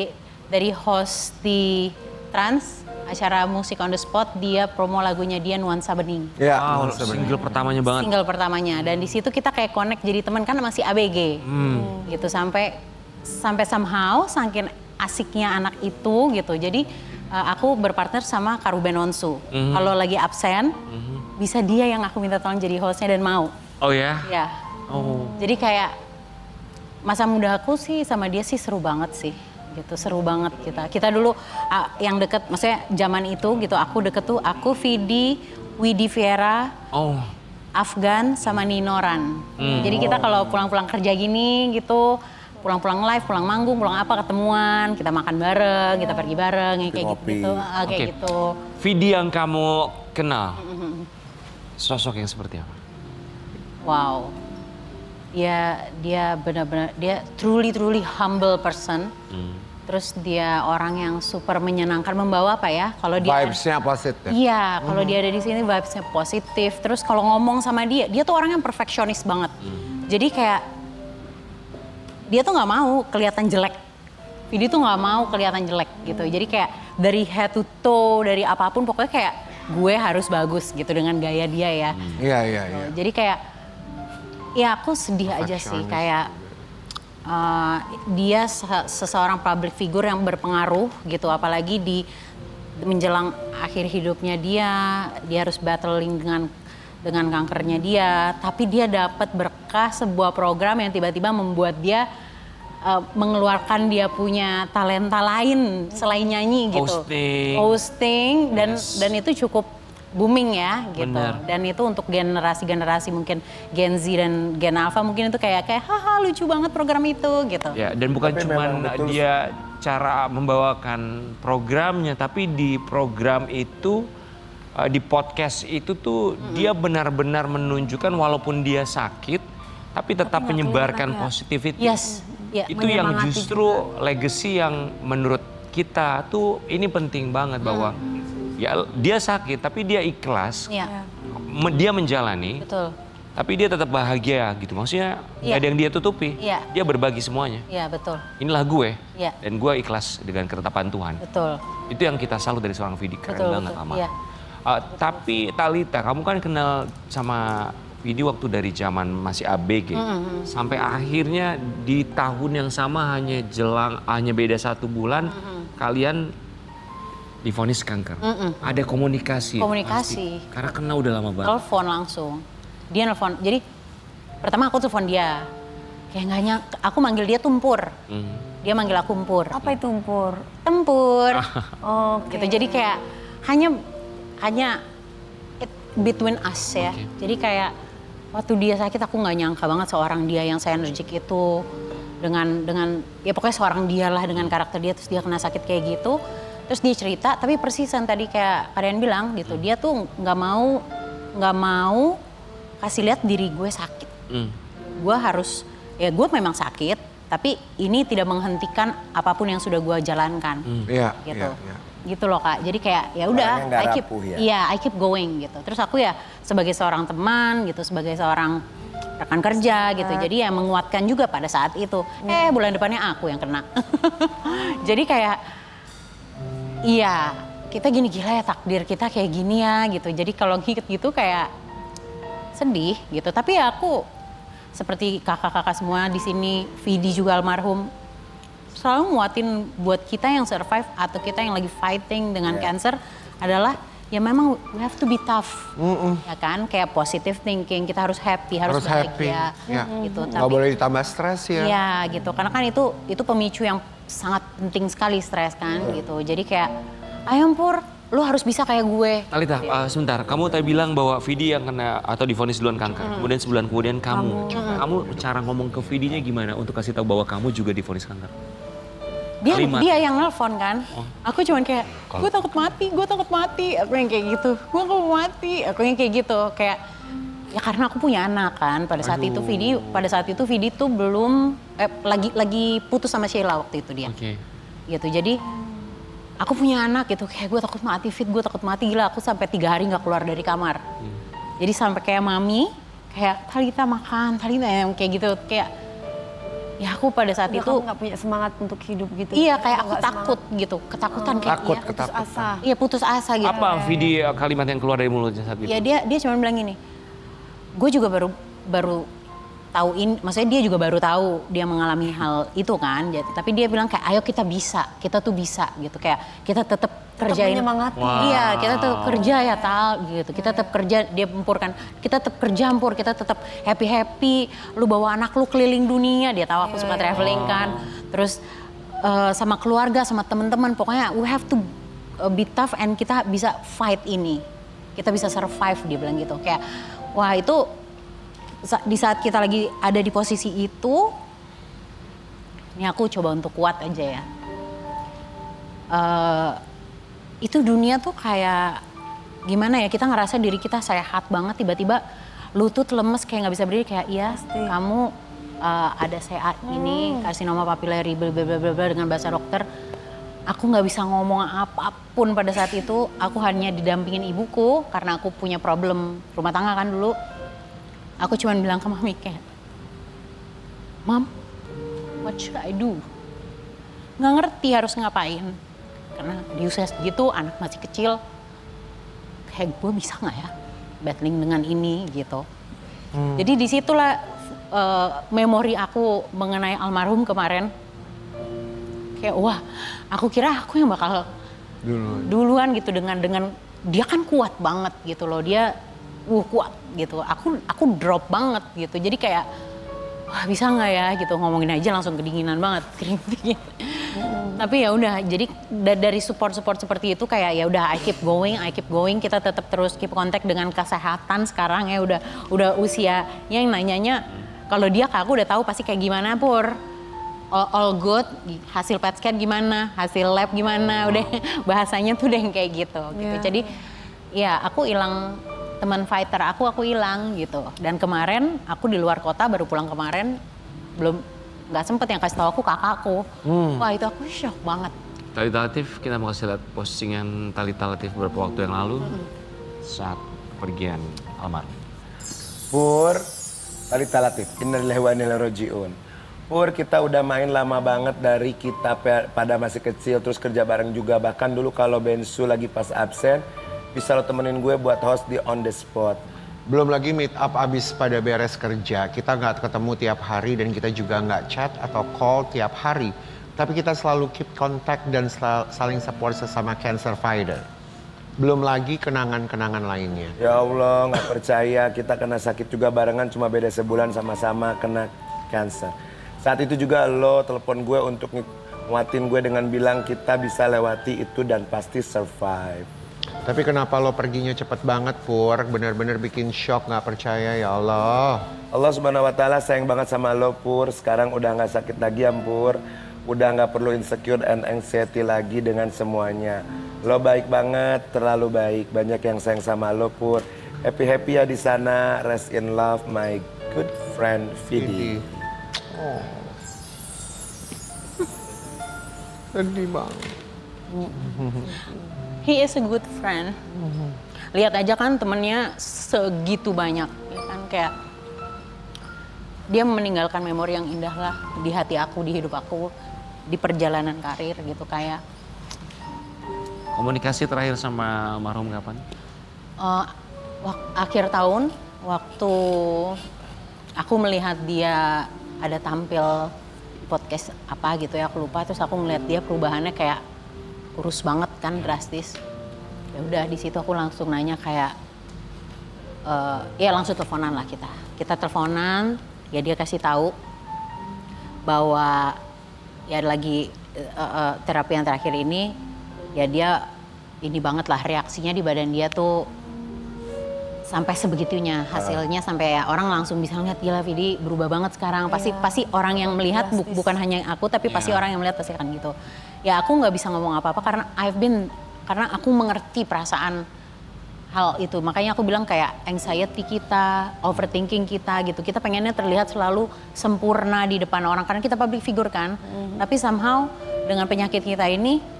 H: dari host di Trans, acara musik on the spot, dia promo lagunya dia Nuansa Bening.
B: Ya,
A: Wow, single pertamanya banget.
H: Single pertamanya, dan di situ kita kayak connect jadi teman kan masih ABG. Gitu sampai somehow saking asiknya anak itu gitu. Jadi aku berpartner sama Karuben Onsu. Kalau lagi absen, bisa dia yang aku minta tolong jadi hostnya dan mau.
A: Oh ya?
H: Ya.
A: Oh.
H: Jadi kayak masa muda aku sih sama dia sih seru banget sih. Gitu, seru banget kita. Kita dulu yang deket, maksudnya zaman itu gitu, aku deket tuh aku, Vidi, Widi Viera, Afgan sama Ninoran. Jadi kita kalau pulang-pulang kerja gini gitu, pulang-pulang live, pulang manggung, pulang apa, ketemuan, kita makan bareng, kita pergi bareng, kayak gitu-gitu. Kayak gitu.
A: Vidi yang kamu kenal, sosok yang seperti apa?
H: Wow. Dia benar-benar, dia truly humble person. Terus dia orang yang super menyenangkan, membawa apa ya? Kalau dia
B: Vibes-nya positif.
H: Iya, kalau dia ada di sini vibes-nya positif. Terus kalau ngomong sama dia tuh orang yang perfeksionis banget. Jadi kayak dia tuh nggak mau kelihatan jelek. Vidi tuh nggak mau kelihatan jelek gitu. Jadi kayak dari head to toe, dari apapun pokoknya kayak gue harus bagus gitu dengan gaya dia ya.
B: Iya.
H: Jadi kayak ya aku sedih aja sih kayak dia seseorang public figure yang berpengaruh gitu, apalagi di menjelang akhir hidupnya dia harus battling dengan kankernya dia, tapi dia dapat berkah sebuah program yang tiba-tiba membuat dia mengeluarkan dia punya talenta lain selain nyanyi gitu. Hosting dan itu cukup booming ya gitu.
A: Bener.
H: Dan itu untuk generasi-generasi mungkin Gen Z dan Gen Alpha mungkin itu kayak haha lucu banget program itu gitu.
A: Ya, dan bukan cuma dia cara membawakan programnya, tapi di program itu, di podcast itu tuh dia benar-benar menunjukkan walaupun dia sakit, tapi tetap menyebarkan positivity.
H: Yes. Ya,
A: Itu yang justru legacy yang menurut kita tuh ini penting banget bahwa ya dia sakit tapi dia ikhlas, dia menjalani,
H: Betul.
A: tapi dia tetap bahagia gitu. Maksudnya nggak ada yang dia tutupi, dia berbagi semuanya.
H: Iya betul.
A: Inilah gue,
H: Iya.
A: dan gue ikhlas dengan ketetapan Tuhan.
H: Betul.
A: Itu yang kita salut dari seorang Vidi, keren banget Amal.
H: Iya.
A: Tapi Talita, kamu kan kenal sama Vidi waktu dari zaman masih ABG sampai akhirnya di tahun yang sama hanya beda 1 bulan kalian divonis kanker. Ada komunikasi.
H: Komunikasi.
A: Pasti. Karena kenal udah lama banget.
H: Telepon langsung. Dia nelfon. Jadi pertama aku telepon dia. Kayak nggak nyangka. Aku manggil dia Tumpur. Dia manggil aku Empur.
C: Apa itu Empur?
H: Tempur.
C: Oke.
H: Gitu. Jadi kayak hanya it between us ya. Jadi kayak waktu dia sakit aku nggak nyangka banget seorang dia yang se-energik itu dengan ya pokoknya seorang dia lah dengan karakter dia, terus dia kena sakit kayak gitu. Terus dia cerita, tapi persisan tadi kayak kalian bilang gitu, dia tuh nggak mau kasih lihat diri gue sakit. Gue harus, ya gue memang sakit, tapi ini tidak menghentikan apapun yang sudah gue jalankan.
B: Iya,
H: Gitu.
B: iya.
H: Gitu loh Kak. Jadi kayak ya udah,
F: Orangnya nggak rapuh ya?
H: I keep going gitu. Terus aku ya sebagai seorang teman gitu, sebagai seorang rekan kerja gitu. Jadi ya menguatkan juga pada saat itu. Bulan depannya aku yang kena. Jadi kayak iya, kita gini gila ya takdir kita kayak gini ya gitu. Jadi kalau ngikut gitu kayak sedih gitu. Tapi ya aku seperti kakak-kakak semua di sini, Vidi juga almarhum, selalu nguatin buat kita yang survive atau kita yang lagi fighting dengan cancer adalah ya memang we have to be tough. Ya kan, kayak positive thinking, kita harus happy, harus bahagia gitu.
B: Nggak boleh ditambah stres ya.
H: Iya gitu, karena kan itu pemicu yang sangat penting sekali stres kan gitu. Jadi kayak ayo Pur, lu harus bisa kayak gue.
A: Talita, sebentar. Kamu tadi bilang bahwa Vidi yang kena atau divonis duluan kanker. Kemudian sebulan kemudian kamu. Kamu cara ngomong ke Vidinya gimana untuk kasih tahu bahwa kamu juga divonis kanker?
H: Dia yang nelpon kan. Aku cuman kayak, gue takut mati. Aku yang kayak gitu, gue gak mau mati. Aku yang kayak gitu, kayak ya karena aku punya anak kan. Pada saat itu Vidi tuh belum, lagi putus sama Sheila waktu itu dia. Gitu, jadi aku punya anak gitu, kayak gue takut mati, gila. Aku sampai 3 hari gak keluar dari kamar. Jadi sampai kayak mami, kayak Talita makan, Talita kayak gitu, kayak ya aku pada saat itu
C: kamu nggak punya semangat untuk hidup gitu.
H: Iya, kayak aku takut gitu, ketakutan kayak
B: Takut,
H: iya.
B: ketakutan.
C: Putus asa.
H: Iya, putus asa gitu.
A: Apa Vidi kalimat yang keluar dari mulutnya saat itu?
H: Ya dia cuma bilang gini, gue juga baru tahu maksudnya dia juga baru tahu dia mengalami hal itu kan. Tapi dia bilang kayak ayo kita tuh bisa gitu, kayak kita tetap kerjain.
C: Menyemangati.
H: Iya, kita tetap kerja ya Tal gitu. Kita tetap kerja, dia Empur kan. Kita tetap kerja Empur, kita tetap happy. Lu bawa anak lu keliling dunia, dia tahu aku suka traveling kan. Terus sama keluarga, sama teman-teman, pokoknya we have to be tough and kita bisa fight ini. Kita bisa survive, dia bilang gitu. Kayak wah itu di saat kita lagi ada di posisi itu, ini aku coba untuk kuat aja ya. Itu dunia tuh kayak gimana ya, kita ngerasa diri kita sehat banget, tiba-tiba lutut lemes kayak nggak bisa berdiri, kayak iya kamu ada CA ini, karsinoma papilari dengan bahasa dokter. Aku nggak bisa ngomong apapun pada saat itu, aku hanya didampingin ibuku karena aku punya problem rumah tangga kan dulu. Aku cuma bilang ke Mami kayak, Mam, what should I do? Nggak ngerti harus ngapain. Karena di usia segitu, anak masih kecil, kayak gue bisa nggak ya battling dengan ini gitu. Jadi disitulah memori aku mengenai almarhum kemarin. Kayak wah, aku kira aku yang bakal duluan gitu dengan dia kan kuat banget gitu loh, dia kuat gitu. Aku drop banget gitu. Jadi kayak wah bisa nggak ya gitu, ngomongin aja langsung kedinginan banget, kering. Tapi ya udah, jadi dari support seperti itu kayak ya udah I keep going, kita tetap terus keep kontak dengan kesehatan sekarang ya udah usia yang nanyanya kalau dia ke aku udah tahu pasti kayak gimana Pur. All good, hasil PET scan gimana, hasil lab gimana, udah bahasanya tuh udah yang kayak gitu. Jadi ya aku hilang teman fighter aku hilang gitu. Dan kemarin aku di luar kota, baru pulang kemarin, nggak sempet yang kasih tahu aku kakakku. Wah itu aku shock banget.
A: Talita Latif, kita mau kasih lihat postingan Talita Latif beberapa waktu yang lalu saat kepergian almarhum.
F: Pur, Talita Latif, innalillahi wa inna ilaihi raji'un. Pur, kita udah main lama banget dari kita pada masih kecil, terus kerja bareng juga. Bahkan dulu kalau Bensu lagi pas absen, bisa lo temenin gue buat host di On The Spot.
B: Belum lagi meet up abis pada beres kerja. Kita nggak ketemu tiap hari dan kita juga nggak chat atau call tiap hari. Tapi kita selalu keep contact dan saling support sesama cancer fighter. Belum lagi kenangan-kenangan lainnya.
F: Ya Allah, nggak percaya kita kena sakit juga barengan, cuma beda sebulan sama-sama kena cancer. Saat itu juga lo telepon gue untuk nguatin gue dengan bilang kita bisa lewati itu dan pasti survive.
B: Tapi kenapa lo perginya cepet banget, Pur? Bener-bener bikin shock, nggak percaya, ya Allah.
F: Allah Subhanahu Wa Taala sayang banget sama lo, Pur. Sekarang udah nggak sakit lagi ya, Pur. Udah nggak perlu insecure and anxiety lagi dengan semuanya. Lo baik banget, terlalu baik. Banyak yang sayang sama lo, Pur. Happy ya di sana. Rest in love, my good friend Vidi.
B: Oh. Sedih banget.
H: He is a good friend. Lihat aja kan temennya segitu banyak, ya kan kayak dia meninggalkan memori yang indah lah di hati aku, di hidup aku, di perjalanan karir gitu kayak.
A: Komunikasi terakhir sama almarhum kapan?
H: Akhir tahun waktu aku melihat dia ada tampil podcast apa gitu ya, aku lupa, terus aku ngeliat dia perubahannya kayak kurus banget kan, drastis. Ya udah di situ aku langsung nanya kayak ya langsung teleponan lah kita teleponan, ya dia kasih tahu bahwa ya lagi terapi yang terakhir ini ya dia ini banget lah, reaksinya di badan dia tuh sampai sebegitunya, hasilnya sampai ya orang langsung bisa ngeliat, gila Vidi berubah banget sekarang. Pasti orang yang melihat bukan hanya aku, tapi pasti orang yang melihat pasti akan gitu. Ya aku nggak bisa ngomong apa-apa karena karena aku mengerti perasaan hal itu. Makanya aku bilang kayak anxiety kita, overthinking kita gitu. Kita pengennya terlihat selalu sempurna di depan orang karena kita public figure kan. Tapi somehow dengan penyakit kita ini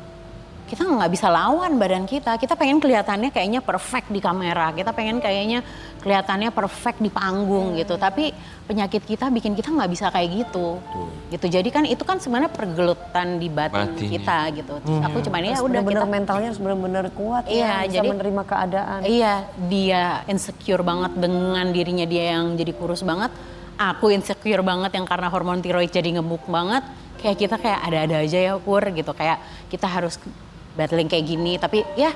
H: kita nggak bisa lawan badan kita. Kita pengen kelihatannya kayaknya perfect di kamera. Kita pengen kayaknya kelihatannya perfect di panggung gitu. Tapi penyakit kita bikin kita nggak bisa kayak gitu. Gitu. Jadi kan itu kan sebenarnya pergelutan di batin kita gitu. Terus aku cuma ya udah kita
C: mentalnya harus benar-benar kuat
H: iya,
C: ya, bisa
H: jadi,
C: menerima keadaan.
H: Iya, dia insecure banget dengan dirinya dia yang jadi kurus banget. Aku insecure banget yang karena hormon tiroid jadi gemuk banget. Kayak kita kayak ada-ada aja ya Pur gitu. Kayak kita harus battling kayak gini, tapi ya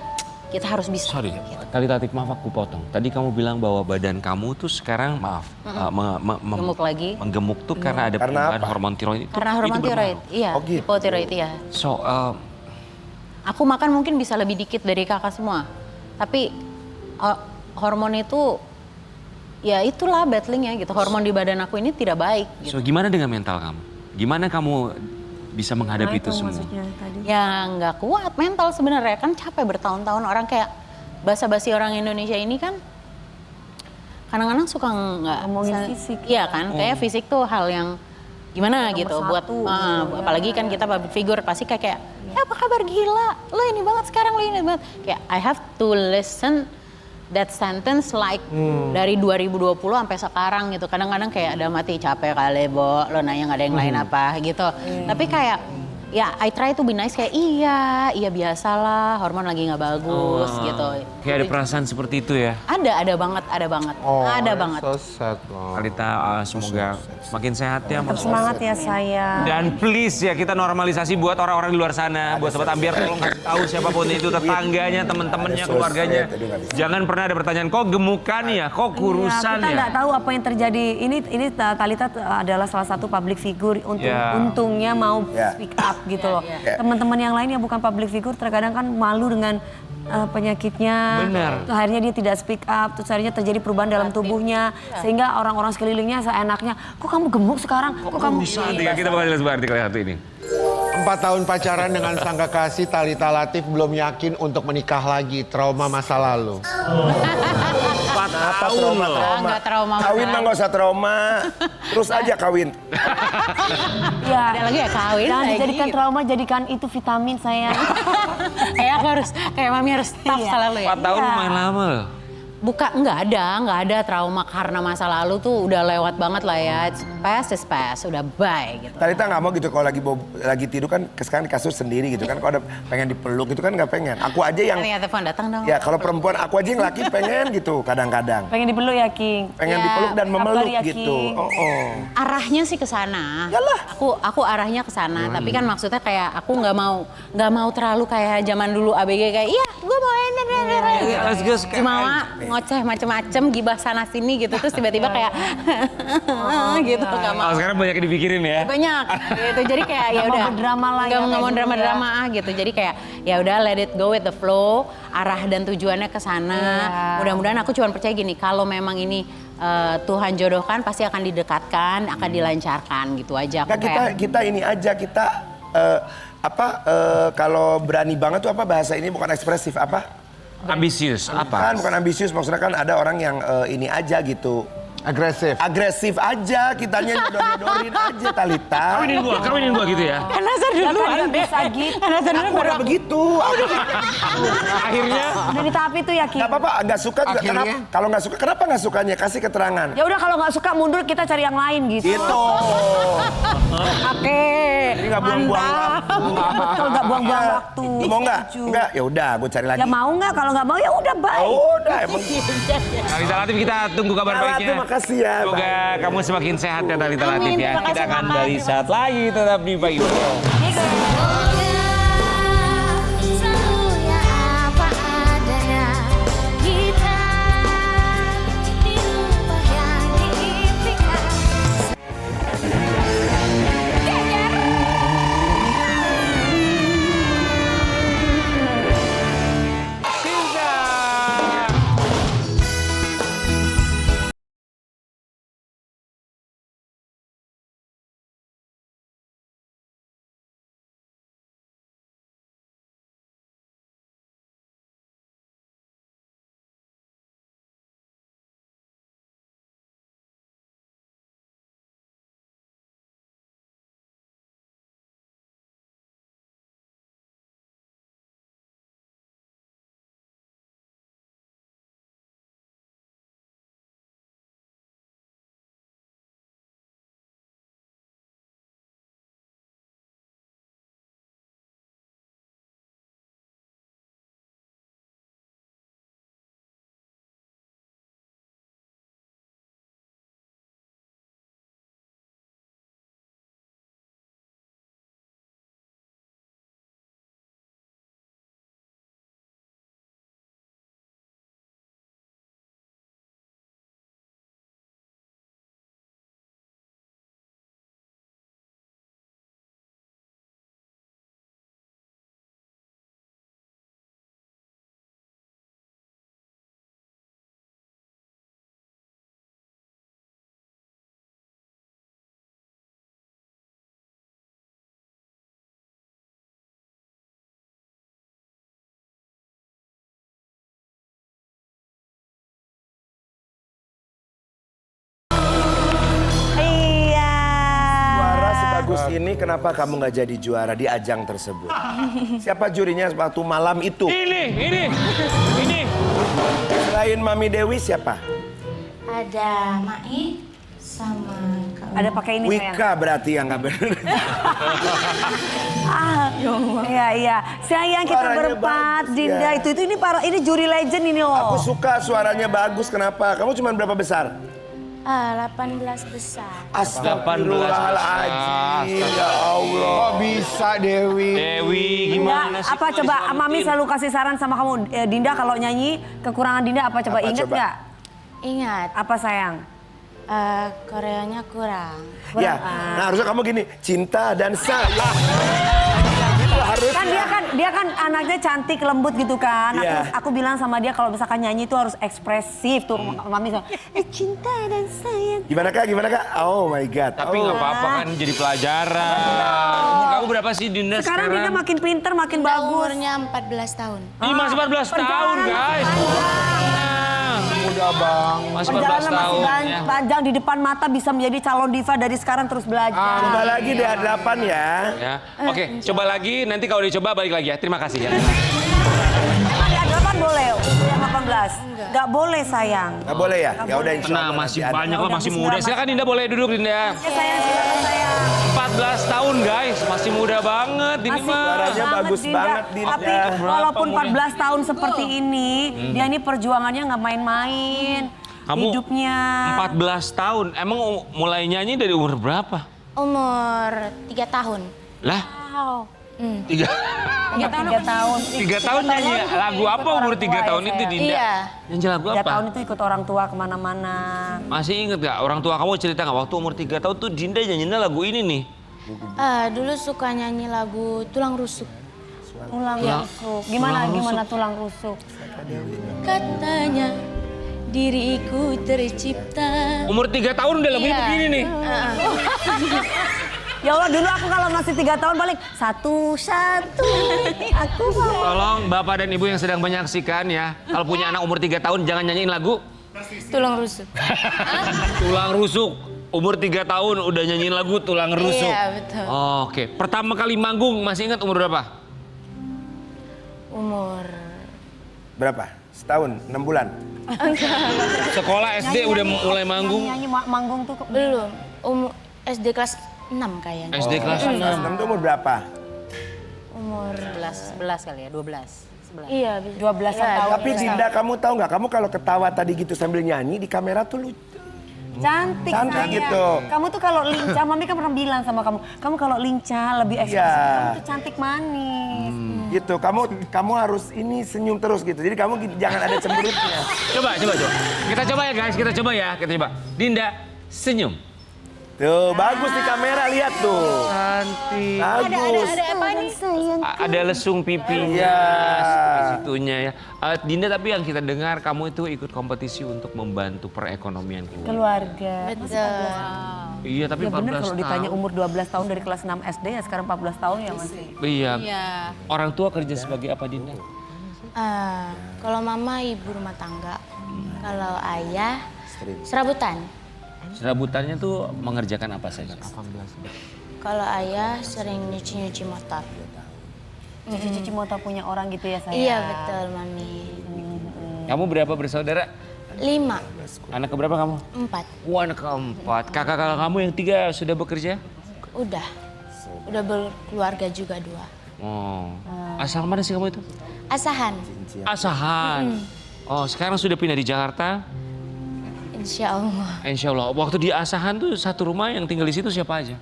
H: kita harus bisa.
A: Sorry, Tali Tatik, maaf aku potong. Tadi kamu bilang bahwa badan kamu tuh sekarang, maaf,
H: gemuk lagi.
A: menggemuk tuh karena ada perubahan hormon tiroid itu.
H: Karena hormon tiroid, iya,
F: Oh, gitu.
H: hipotiroid iya.
A: So,
H: Aku makan mungkin bisa lebih dikit dari kakak semua, tapi hormon itu, ya itulah battlingnya gitu. Hormon di badan aku ini tidak baik. Gitu.
A: so gimana dengan mental kamu? Gimana kamu bisa menghadapi itu semua?
C: Tadi.
H: Ya nggak kuat mental sebenarnya, kan capek bertahun-tahun. Orang kayak basa-basi orang Indonesia ini kan kadang-kadang suka nggak
C: Ngomongin fisik.
H: Iya kan, kayak fisik tuh hal yang gimana
C: Nomor
H: gitu
C: satu,
H: buat apalagi kan kita public figure pasti kayak apa kabar, gila lo ini banget sekarang, lo ini banget, kayak I have to listen that sentence like dari 2020 sampai sekarang gitu. Kadang-kadang kayak ada mati capek kali Bo, lo nanya nggak ada yang lain apa gitu. Tapi kayak ya I try to be nice, kayak iya biasalah, hormon lagi nggak bagus gitu.
A: Kayak ada perasaan seperti itu ya?
H: Ada banget, ada banget.
B: So sad loh.
A: Kalita, semoga semakin sehat ya.
C: Tetap semangat ya sayang.
A: Dan please ya, kita normalisasi buat orang-orang di luar sana. Buat Sobat Ambiar, tolong kasih tahu siapapun itu, tetangganya, teman-temannya, keluarganya. Jangan pernah ada pertanyaan, kok gemukan ya, kok kurusan
C: Kita
A: ya.
C: nggak tahu apa yang terjadi. Ini Talita adalah salah satu public figure. Untungnya mau speak up gitu loh. Teman-teman yang lain yang bukan public figure terkadang kan malu dengan penyakitnya.
A: Benar.
C: Akhirnya dia tidak speak up, terus akhirnya terjadi perubahan dalam tubuhnya. Sehingga orang-orang sekelilingnya seenaknya, kok kamu gemuk sekarang? Kok kamu...
A: Kita bakal jelas artikel satu ini.
B: 4 tahun pacaran dengan sang kekasih, Thalita Latief belum yakin untuk menikah lagi. Trauma masa lalu.
A: 4 tahun loh.
H: Nggak trauma.
F: Kawin mah nggak usah trauma. Terus aja kawin.
C: Ya,
H: Ada lagi ya kawin
C: jangan
H: lagi
C: dijadikan
H: gitu.
C: trauma, jadikan itu vitamin sayang.
H: Kayak aku harus, kayak mami harus tough selalu ya.
A: 4 tahun lumayan lama loh.
H: nggak ada trauma karena masa lalu tuh udah lewat banget lah ya. It's past is past, udah bye gitu.
F: Talita nggak mau gitu kalau lagi tidur kan sekarang di kasur sendiri gitu kan. Kalau ada pengen dipeluk gitu kan nggak pengen. Aku aja yang
H: Ternyata telepon datang dong.
F: ya kalau perempuan aku aja yang laki pengen gitu kadang-kadang.
C: Pengen dipeluk ya, King?
F: Pengen
H: Ya,
F: dipeluk dan memeluk
C: kabar ya,
F: gitu.
C: King.
F: Oh.
H: Arahnya sih ke sana. Aku arahnya ke sana, tapi kan maksudnya kayak aku nggak mau terlalu kayak zaman dulu ABG kayak iya, gue mau enak.
A: Let's go sekarang.
H: Cuma ngoceh macem-macem, gibah sana sini gitu terus tiba-tiba kayak gitu nggak mau.
A: Oh, sekarang banyak yang dipikirin ya.
H: Banyak gitu, jadi kayak ya
C: Nggak mau
H: udah
C: berdrama lah ya,
H: nggak
C: kayak
H: mau
C: dulu
H: drama-drama gitu, jadi kayak ya udah let it go with the flow, arah dan tujuannya ke sana. Mudah-mudahan aku cuma percaya gini, kalau memang ini Tuhan jodohkan pasti akan didekatkan, akan dilancarkan gitu aja. Aku
F: Nggak, kita ini aja kita kalau berani banget tuh apa bahasa ini bukan ekspresif apa?
A: Ambisius, apa?
F: Kan bukan ambisius, maksudnya kan ada orang yang ini aja gitu.
B: Agresif.
F: Agresif aja, kitanya nyodor-nyodorin aja Talita.
A: Kawinin gua gitu ya.
H: Nazar dulu
C: Kan bisa gitu.
F: Aku udah begitu.
A: Akhirnya
C: Udah di tahap itu ya, King?
F: Gak apa-apa, nggak suka juga.
B: Akhirnya?
F: Kenapa? Kalau nggak suka, kenapa nggak sukanya? Kasih keterangan.
C: Ya udah kalau nggak suka mundur kita cari yang lain gitu.
F: Gitu.
H: Oke.
F: Jadi nggak buang-buang waktu.
C: Betul, nggak buang-buang waktu.
F: Mau nggak?
C: Setuju.
F: Enggak, ya udah, gue cari lagi.
C: Ya mau nggak? Kalau nggak mau ya udah baik.
F: Oh, udah emang.
A: Talita Latif, kita tunggu kabar
F: Talita,
A: baiknya.
F: makasih ya.
A: Semoga kamu semakin sehat ya Talita Latif
H: Amin,
A: ya.
H: terima
A: Kita
H: kasih,
A: akan
H: Papa.
A: dari saat lagi tetap di Pagi Pro.
G: Semuanya apa adanya kita di rumah yang diimpikan.
C: Iya.
F: Suara sebagus ini, kenapa kamu nggak jadi juara di ajang tersebut? Siapa jurinya waktu malam itu?
A: Ini.
F: Selain Mami Dewi siapa?
G: Ada Mai sama Kak
C: Ada pakai ini sayang.
F: Wika berarti yang nggak benar.
C: Iya. Sayang kita
F: Suaranya
C: berempat,
F: bagus,
C: Dinda
F: ya.
C: itu ini ini juri legend ini
F: Aku
C: loh.
F: suka suaranya bagus, kenapa? Kamu cuma berapa besar?
G: 18 besar.
F: Astagfirullahaladzim, ya Allah.
B: Kok bisa Dewi?
A: Dewi, gimana sih?
C: Apa
A: kalau
C: coba
A: diselamatin?
C: Mami selalu kasih saran sama kamu, Dinda kalau nyanyi kekurangan Dinda apa coba
F: Apa
C: inget
F: coba?
C: nggak?
G: Ingat,
C: Apa sayang?
G: koreonya kurang.
F: Ya, nah harusnya kamu gini, cinta dan sayang. Gitu harus.
C: Kan dia kan anaknya cantik lembut gitu kan.
F: Iya.
C: Aku bilang sama dia kalau misalkan nyanyi itu harus ekspresif tuh. Mami bilang, cinta dan sayang.
F: Gimana kak? Oh my God.
A: Tapi nggak apa-apa kan jadi pelajaran. Umur kamu berapa sih Dinda
C: Sekarang Dinda makin pinter, makin
G: Dinda
C: bagus.
G: umurnya 14 tahun.
A: Ih, masih 14 tahun guys.
B: Muda bang.
A: Masih 14
C: Perjalanan masih
A: tahun ya.
C: panjang di depan mata bisa menjadi calon diva dari sekarang terus belajar.
F: Coba lagi di 8 ya.
A: Ya. Oke, coba lagi nanti kalau dicoba balik lagi ya. Terima kasih ya.
C: Di 8 boleh, yang 8 19. Nggak boleh sayang.
F: Nggak boleh ya? Ya udah insya
A: Nah,
F: Allah.
A: masih
F: nanti ada.
A: banyak lah,
C: Udah,
A: masih
C: bismillah,
A: muda.
C: Mas.
A: Silakan Dinda boleh duduk, Dinda.
C: Ya sayang, silakan sayang.
A: 14 tahun guys, masih muda banget ini
C: Masih
A: mah.
F: Suaranya bagus banget, Dinda.
C: Tapi walaupun 14 tahun seperti ini, dia ini perjuangannya nggak main-main.
A: Kamu
C: Hidupnya.
A: 14 tahun, emang mulai nyanyi dari umur berapa?
G: Umur 3 tahun.
A: Lah,
G: Wow.
A: 3
C: 3 tahun.
A: 3 tahun nyanyi lagu apa umur 3 tahun itu Dinda?
G: Iya.
A: Nyanyi lagu
C: 3
A: apa?
C: tahun itu ikut orang tua kemana-mana.
A: Masih inget gak? Orang tua kamu cerita gak? Waktu umur 3 tahun tuh Dinda nyanyinya lagu ini nih.
G: Dulu suka nyanyi lagu Tulang Rusuk.
C: Tulang rusuk. Gimana tulang rusuk?
G: Katanya diriku tercipta.
A: Umur 3 tahun udah lagunya
G: Iya.
A: begini nih.
C: Ya Allah, dulu aku kalau masih 3 tahun paling satu-satu. Aku mau.
A: Tolong Bapak dan Ibu yang sedang menyaksikan ya. Kalau punya anak umur 3 tahun jangan nyanyiin lagu
G: Tulang Rusuk.
A: Tulang Rusuk. Umur 3 tahun udah nyanyiin lagu Tulang Rusuk.
G: Iya, betul.
A: Oke, pertama kali manggung masih ingat umur berapa?
G: Umur
F: Berapa? Setahun? 6 bulan?
A: Sekolah SD udah mulai manggung.
C: Nyanyi manggung tuh
G: belum. SD kelas 6 kayaknya.
A: SD kelas 6.
F: 6 itu umur berapa?
G: Umur
H: 11 kali ya, 12. 11.
G: iya
C: 12
G: iya,
C: tahun.
F: Tapi Dinda kamu tahu nggak? Kamu kalau ketawa tadi gitu sambil nyanyi di kamera tuh lucu.
C: Cantik,
F: Cantik
C: sayang.
F: gitu.
C: Kamu tuh kalau lincah, Mami kan pernah bilang sama kamu kalau lincah lebih ekspresif.
F: Iya.
C: Kamu tuh cantik manis.
F: Gitu. Kamu harus ini senyum terus gitu. Jadi kamu jangan ada cemberutnya.
A: Coba. Kita coba ya guys, kita coba. Dinda, senyum.
F: Tuh, bagus di kamera, lihat tuh.
A: Cantik.
F: Bagus.
G: apa nih?
A: Ada lesung pipinya.
F: Iya.
A: Seperti situnya ya. Dinda, tapi yang kita dengar kamu itu ikut kompetisi untuk membantu perekonomian keluarga.
C: Keluarga.
G: Betul.
A: Iya, tapi
C: Ya bener
A: 14
C: kalau ditanya
A: tahun.
C: umur 12 tahun dari kelas 6 SD ya sekarang 14 tahun ya Mas.
A: Iya.
H: Iya.
A: Orang tua kerja sebagai apa Dinda?
G: Kalau mama ibu rumah tangga. Kalau ayah serabutan.
A: Serabutannya tuh mengerjakan apa saja?
G: Kalau ayah sering nyuci motor.
C: Cuci motor punya orang gitu ya saya.
G: Iya betul mami.
A: Kamu berapa bersaudara?
G: 5,
A: Anak keberapa kamu?
G: 4.
A: Wah, anak keempat. Kakak-kakak kamu yang 3 sudah bekerja?
G: Udah berkeluarga juga 2.
A: Oh. Asal mana sih kamu itu?
G: Asahan.
A: Asahan. Oh, sekarang sudah pindah di Jakarta?
G: Insya Allah.
A: Insya Allah. Waktu di Asahan tuh satu rumah yang tinggal di situ siapa aja?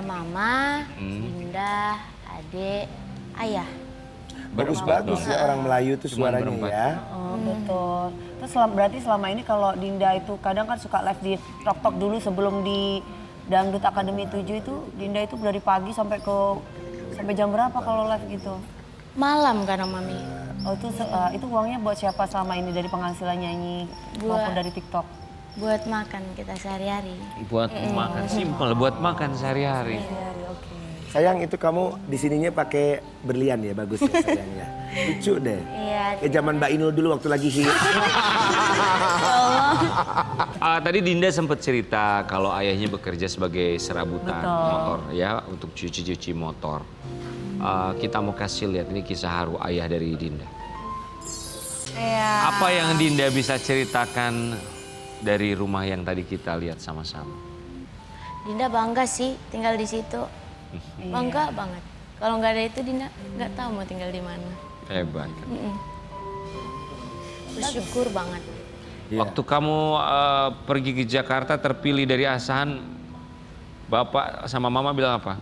G: Mama, Dinda, adik, ayah.
F: Bagus-bagus ya orang Melayu tuh
A: Cuman
F: suaranya
A: berempat.
F: ya.
C: Oh betul. Terus berarti selama ini kalau Dinda itu kadang kan suka live di TikTok dulu sebelum di Dangdut Akademi 7 itu Dinda itu dari pagi sampai jam berapa kalau live gitu?
G: Malam karena mami.
C: Oh itu uangnya buat siapa selama ini dari penghasilan nyanyi maupun dari TikTok?
G: Buat makan kita sehari-hari.
A: Buat makan simpel, buat makan sehari-hari.
F: Sayang itu kamu di sininya pakai berlian ya, bagus ya sayangnya. Lucu deh.
G: Iya.
F: Kayak zaman Mbak Inul dulu waktu lagi hit.
A: Tadi Dinda sempat cerita kalau ayahnya bekerja sebagai serabutan motor ya untuk cuci-cuci motor. Kita mau kasih lihat ini kisah haru ayah dari Dinda.
C: Iya.
A: Apa yang Dinda bisa ceritakan dari rumah yang tadi kita lihat sama-sama?
G: Dinda bangga sih tinggal di situ. Bangga banget. Kalau nggak ada itu Dinda nggak tahu mau tinggal di mana.
A: Hebat.
G: Bersyukur banget.
A: Waktu kamu pergi ke Jakarta terpilih dari Asahan, Bapak sama Mama bilang apa?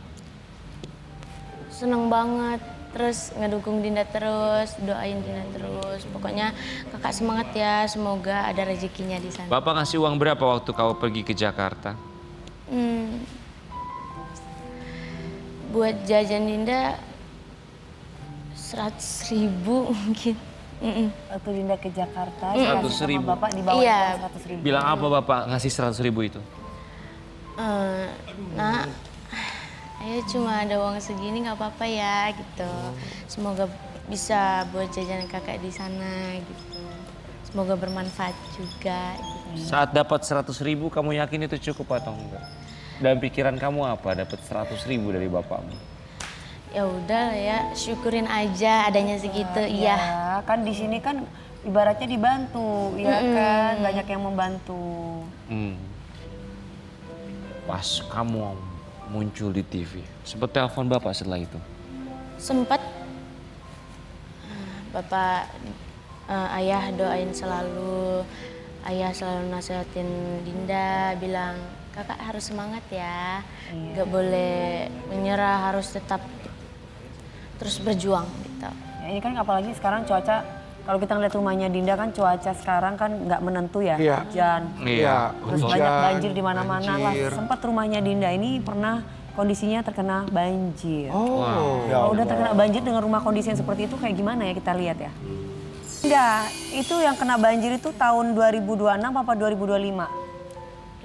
G: Seneng banget. Terus ngedukung Dinda terus, doain Dinda terus. Pokoknya kakak semangat ya, semoga ada rezekinya di sana.
A: Bapak ngasih uang berapa waktu kau pergi ke Jakarta?
G: Buat jajan Dinda 100.000 mungkin.
C: Waktu Dinda ke Jakarta,
A: 100.000.
C: sama Bapak dibawa
G: Iya.
C: 100.000.
A: Bilang apa Bapak ngasih 100.000 itu?
G: Nah, ayo cuma ada uang segini nggak apa-apa ya gitu. Semoga bisa buat jajan kakak di sana gitu. Semoga bermanfaat juga. Gitu.
A: Saat dapat 100.000 kamu yakin itu cukup atau enggak? Dan pikiran kamu apa dapat 100.000 dari bapakmu?
G: Ya udah ya, syukurin aja adanya segitu. Iya.
C: Ya, kan di sini kan ibaratnya dibantu, ya kan? Banyak yang membantu.
A: Pas kamu muncul di TV, sempet telepon bapak setelah itu?
G: Sempat Bapak, ayah doain selalu, ayah selalu nasihatin Dinda, bilang kakak harus semangat ya, gak boleh menyerah, harus tetap terus berjuang gitu.
C: Ya, ini kan apalagi sekarang cuaca, kalau kita ngeliat rumahnya Dinda kan cuaca sekarang kan nggak menentu ya,
B: Iya.
C: hujan.
A: Iya.
C: Terus
B: hujan,
C: banyak banjir di mana-mana lah.
B: banjir.
C: Sempat rumahnya Dinda ini pernah kondisinya terkena banjir.
B: Oh.
C: Kalau udah terkena banjir dengan rumah kondisi yang seperti itu kayak gimana ya kita lihat ya. Dinda, itu yang kena banjir itu tahun 2026 apa 2025?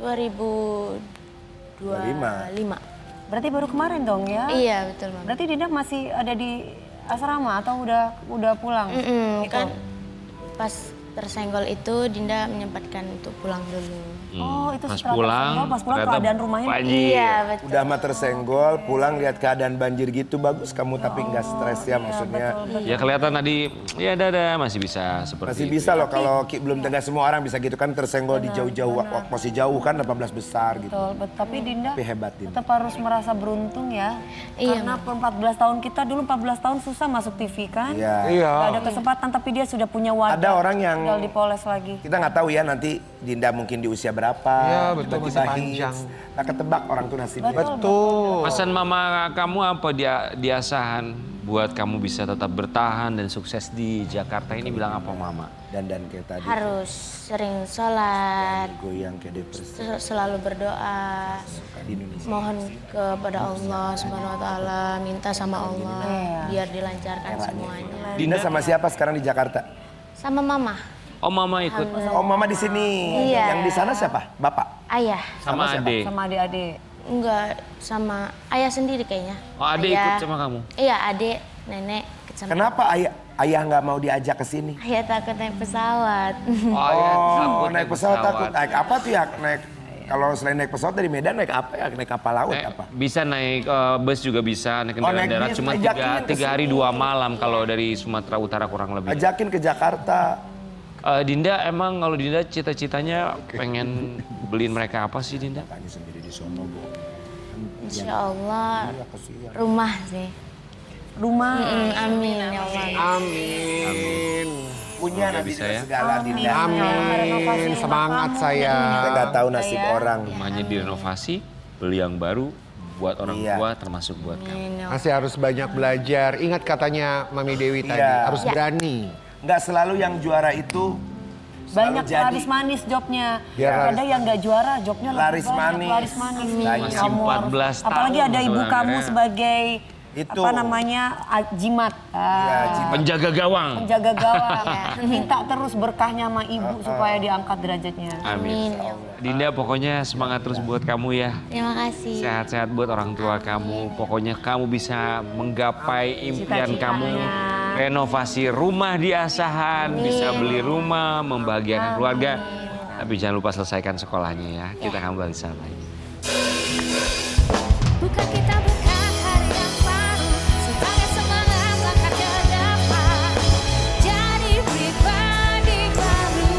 G: 2025.
C: Berarti baru kemarin dong ya?
G: Iya betul Mama.
C: Berarti Dinda masih ada di asrama atau udah pulang? Gitu.
G: Kan pas tersenggol itu Dinda menyempatkan untuk pulang dulu.
C: Oh, itu
A: Pas
C: setelah
A: pulang,
C: pas pulang
A: ternyata
C: keadaan rumahnya
A: banjir.
G: Iya betul.
F: Udah mah tersenggol, pulang lihat keadaan banjir gitu, bagus kamu tapi nggak stres ya maksudnya.
A: Ya kelihatan tadi, ya dadah masih bisa seperti
F: Masih
A: itu.
F: bisa loh kalau belum tegas semua orang bisa gitu kan tersenggol di jauh-jauh, masih jauh kan 18 besar gitu.
C: betul. Tapi Dinda
F: Tapi hebat Dinda.
C: tetap harus merasa beruntung ya.
G: Iya,
C: Karena 14 tahun kita dulu 14 tahun susah masuk TV kan.
F: Iya.
B: Iya.
C: Gak ada kesempatan tapi dia sudah punya wadah.
F: Ada orang yang
C: tinggal dipoles lagi.
F: kita nggak tahu ya nanti Dinda mungkin di usia berapa.
B: Iya, betul,
F: tiba-tiba
B: masih panjang.
F: hits. Nggak ketebak orang tuh nasibnya.
B: Betul.
A: Pesan mama kamu apa di asahan buat kamu bisa tetap bertahan dan sukses di Jakarta ini bilang apa mama?
F: Dan kayak tadi.
G: Harus sering sholat,
F: Goyang kayak depresi
G: selalu berdoa,
F: di Indonesia.
G: mohon kepada Allah Subhanahu Wa Taala, minta sama Allah biar dilancarkan semuanya.
F: Dinda sama siapa sekarang di Jakarta?
G: Sama Mama,
A: Oh mama ikut
F: Oh mama di sini.
G: Iya.
F: Yang di sana siapa? Bapak.
G: ayah.
A: sama
F: siapa?
A: Ade.
C: Sama adik-adik.
G: Enggak, sama ayah sendiri kayaknya.
A: Oh Ade ikut sama kamu?
G: Iya, adik, nenek ikut sama.
F: Kenapa ayah nggak mau diajak ke sini?
G: Ayah takut naik pesawat.
F: Oh, naik pesawat takut. Naik apa tuh ya? Naik kalau selain naik pesawat dari Medan naik apa ya? Naik kapal laut apa?
A: Bisa naik bus juga bisa, naik kendaraan
F: naik
A: darat
F: bis,
A: cuma
F: ajakin ke
A: 3 hari
F: sini.
A: 2 malam kalau dari Sumatera Utara kurang lebih.
F: Ajakin ke Jakarta.
A: Dinda emang kalau Dinda cita-citanya pengen beliin mereka apa sih Dinda?
F: Tanya sendiri di sono, Bu.
G: Insya Allah rumah sih.
C: Rumah.
G: Amin ya Allah.
B: Amin.
F: Punya
A: Semoga
F: nanti
A: bisa
F: dengan
A: ya.
F: segala Dinda.
B: Amin. Semangat saya.
F: Kita nggak tahu nasib orang.
A: Rumahnya direnovasi, beli yang baru buat orang
F: Iya.
A: tua termasuk buat kamu.
G: Amin ya Allah.
B: Masih harus banyak belajar. Ingat katanya Mami Dewi tadi,
F: Iya.
B: harus berani.
F: Nggak selalu yang juara itu
C: Banyak
F: selalu jadi.
C: laris manis jobnya.
B: Biar
C: Ada yang nggak juara jobnya lebih
F: Laris
C: banyak.
F: manis.
C: Laris manis.
F: Masih
C: Kamu
A: 14 tahun
C: Apalagi ada ibu
A: sebenarnya.
C: kamu sebagai
F: Itu.
C: apa namanya jimat.
F: Ya, jimat.
A: Penjaga gawang.
C: Penjaga gawang. Minta terus berkahnya sama ibu supaya diangkat derajatnya.
A: Amin.
G: Amin ya Allah.
A: Dinda pokoknya semangat terus buat kamu ya.
G: Terima kasih.
A: Sehat-sehat buat orang tua kamu. Pokoknya kamu bisa menggapai impian kamu. Renovasi rumah di Asahan, bisa beli rumah, membahagiakan keluarga. Tapi jangan lupa selesaikan sekolahnya ya. Kita akan balik sana lagi.
I: Bukan kita buka hari yang baru sebagai semangat langkah ke depan. Jadi pribadi baru.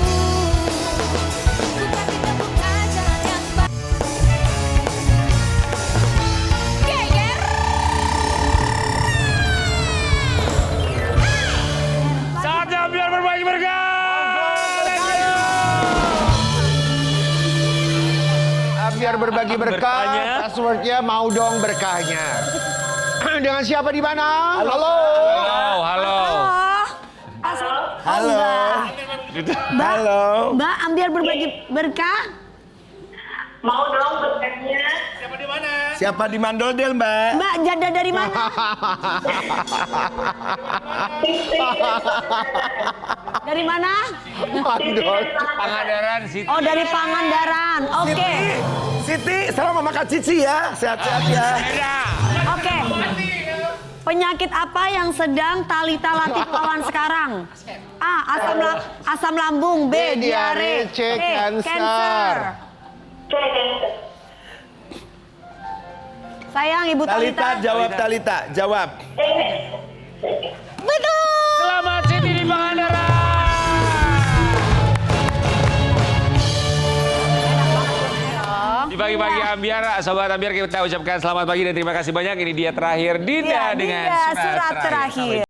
I: Bukan kita buka jalan yang baru. Geger.
A: Saatnya biar berbagi berkah.
B: Biar berbagi berkah,
A: Berkahnya.
B: passwordnya mau dong berkahnya. Dengan siapa di mana? Halo.
A: Halo.
F: Halo. Halo.
C: Mbak, ambil berbagi berkah.
F: Siapa di Mandodel, Mbak?
C: Mbak, janda dari mana? Dari mana?
B: Mandol.
A: Pangandaran Siti.
C: Oh, dari Pangandaran. Oke.
F: Siti, salam sama Kak Cici ya. Sehat-sehat ya.
C: Oke. Penyakit apa yang sedang Talita Latif lawan sekarang? A. Asam lambung. B. Diare.
B: C. Cancer.
C: Sayang Ibu
F: Talita,
C: Talita.
F: jawab Talita, jawab.
C: Betul.
A: Selamat Siti di Pangandaran. Ambiar, Sobat Ambiar kita ucapkan selamat pagi dan terima kasih banyak. Ini dia terakhir Dinda
C: Iya,
A: dengan
C: Dinda,
A: surat terakhir.
C: terakhir.